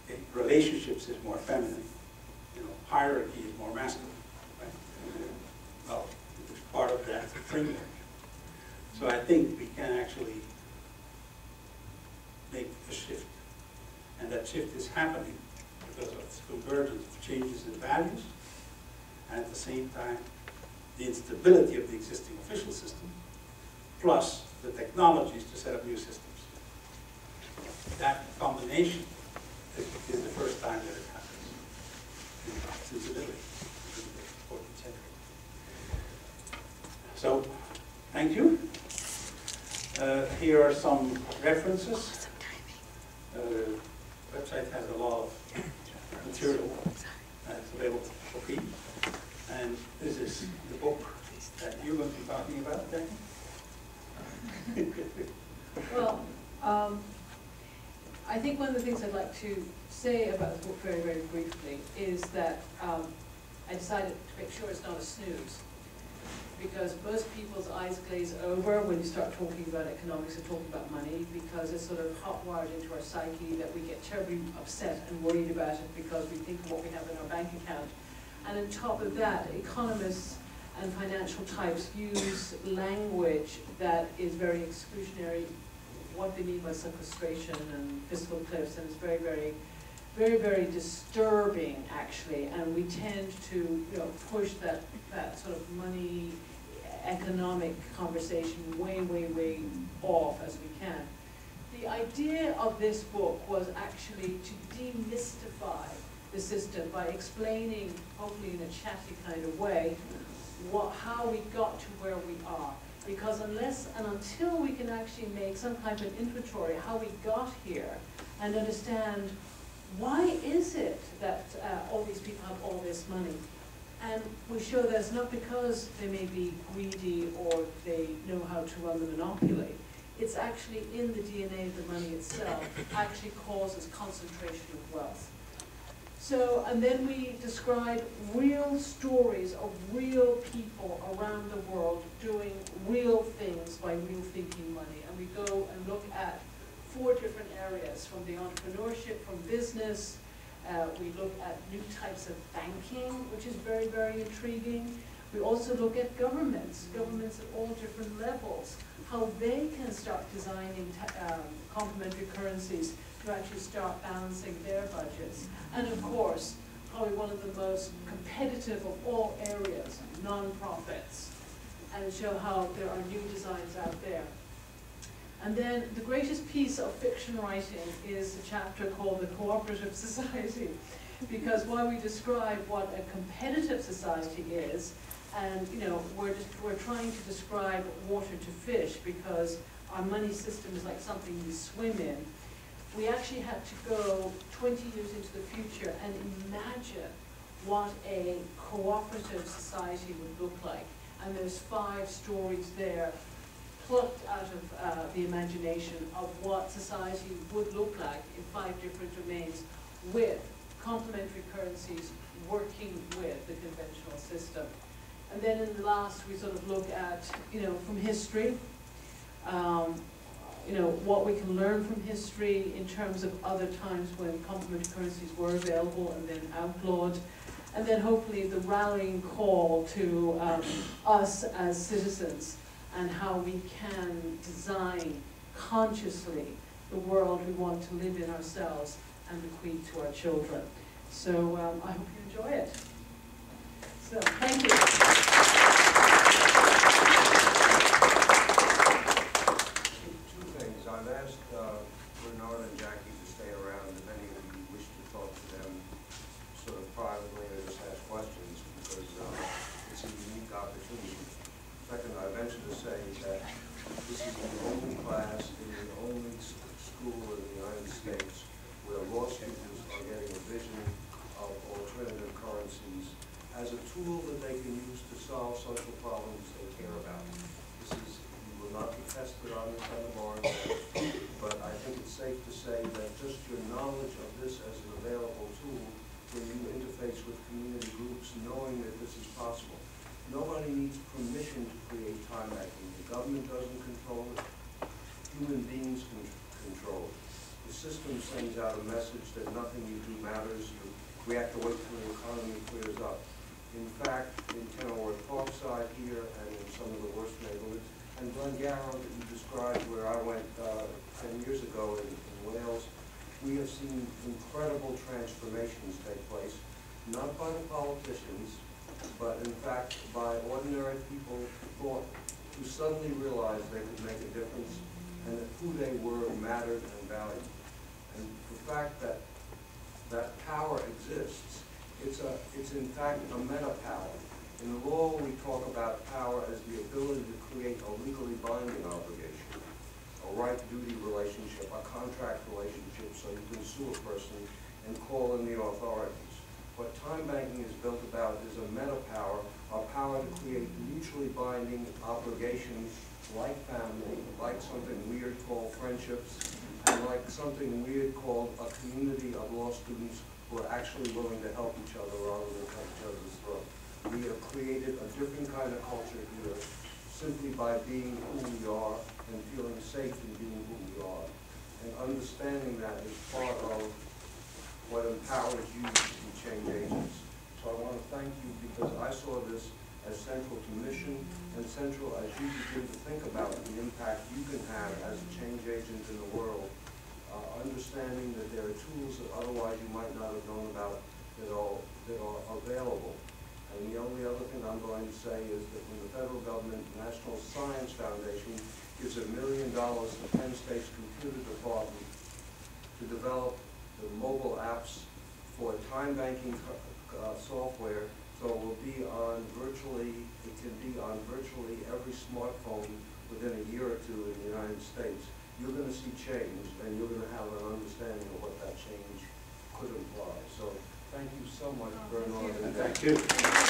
Okay, relationships is more feminine. You know, hierarchy is more masculine. Right? Well, it's part of that framework. So I think we can actually make a shift. And that shift is happening because of the convergence of changes in values, and at the same time, the instability of the existing official system, plus the technologies to set up new systems. That combination is the first time that it happens since the middle age, in the 14th century. So, thank you. Here are some references. The website has a lot of material that's available for free. And this is the book that you're going to be talking about, Jacqui? Well, I think one of the things I'd like to say about the book very, very briefly is that I decided to make sure it's not a snooze. Because most people's eyes glaze over when you start talking about economics and talking about money, because it's sort of hot-wired into our psyche that we get terribly upset and worried about it because we think of what we have in our bank account. And on top of that, economists and financial types use language that is very exclusionary, what they mean by sequestration and fiscal cliffs, and it's very, very, very, very disturbing, actually. And we tend to, push that sort of money economic conversation way, way, way off as we can. The idea of this book was actually to demystify the system by explaining, hopefully in a chatty kind of way, how we got to where we are. Because unless and until we can actually make some kind of inventory how we got here and understand why is it that all these people have all this money, and we show that it's not because they may be greedy or they know how to run the monopoly. It's actually in the DNA of the money itself, actually causes concentration of wealth. So, and then we describe real stories of real people around the world doing real things by rethinking money. And we go and look at 4 different areas, from the entrepreneurship, from business. We look at new types of banking, which is very, very intriguing. We also look at governments at all different levels, how they can start designing complementary currencies to actually start balancing their budgets. And of course, probably one of the most competitive of all areas, non-profits, and show how there are new designs out there. And then the greatest piece of fiction writing is a chapter called The Cooperative Society, because while we describe what a competitive society is, and we're trying to describe water to fish because our money system is like something you swim in, we actually had to go 20 years into the future and imagine what a cooperative society would look like. And there's 5 stories there, plucked out of the imagination of what society would look like in 5 different domains, with complementary currencies working with the conventional system. And then in the last, we sort of look at, from history, what we can learn from history in terms of other times when complementary currencies were available and then outlawed. And then hopefully the rallying call to us as citizens and how we can design consciously the world we want to live in ourselves and bequeath to our children. So I hope you enjoy it. So, thank you. Two things. I've asked Bernard and Jacqui to stay around if any of you wish to talk to them sort of privately or just ask questions, because it's a unique opportunity. Second, I venture to say that this is the only class in the only school in the United States where law students are getting a vision of alternative currencies as a tool that they can use to solve social problems they care about. This is, you will not be tested on this on the bar, but I think it's safe to say that just your knowledge of this as an available tool when you interface with community groups, knowing that this is possible. Nobody needs permission to create time banking. The government doesn't control it. Human beings can control it. The system sends out a message that nothing you do matters. We have to wait till the economy clears up. In fact, in Kenilworth Parkside here and in some of the worst neighborhoods, and Glen Yarrow that you described where I went 10 years ago in Wales, we have seen incredible transformations take place, not by the politicians, but in fact by ordinary people who suddenly realized they could make a difference and that who they were mattered and valued. And the fact that that power exists, it's in fact a meta power. In the law, we talk about power as the ability to create a legally binding obligation, a right-duty relationship, a contract relationship, so you can sue a person and call in the authorities. What time banking is built about is a meta power, a power to create mutually binding obligations like family, like something weird called friendships, and like something weird called a community of law students who are actually willing to help each other rather than cut each other's throat. We have created a different kind of culture here simply by being who we are and feeling safe in being who we are. And understanding that is part of what empowers you to be change agents. So I want to thank you because I saw this as central to mission and central as you begin to think about the impact you can have as a change agent in the world, understanding that there are tools that otherwise you might not have known about that are available. And the only other thing I'm going to say is that when the federal government, National Science Foundation, gives $1 million to Penn State's computer department to develop the mobile apps for time banking software, so it will be on it can be on virtually every smartphone within a year or two in the United States. You're going to see change, and you're going to have an understanding of what that change could imply. So thank you so much, Bernard. Thank you.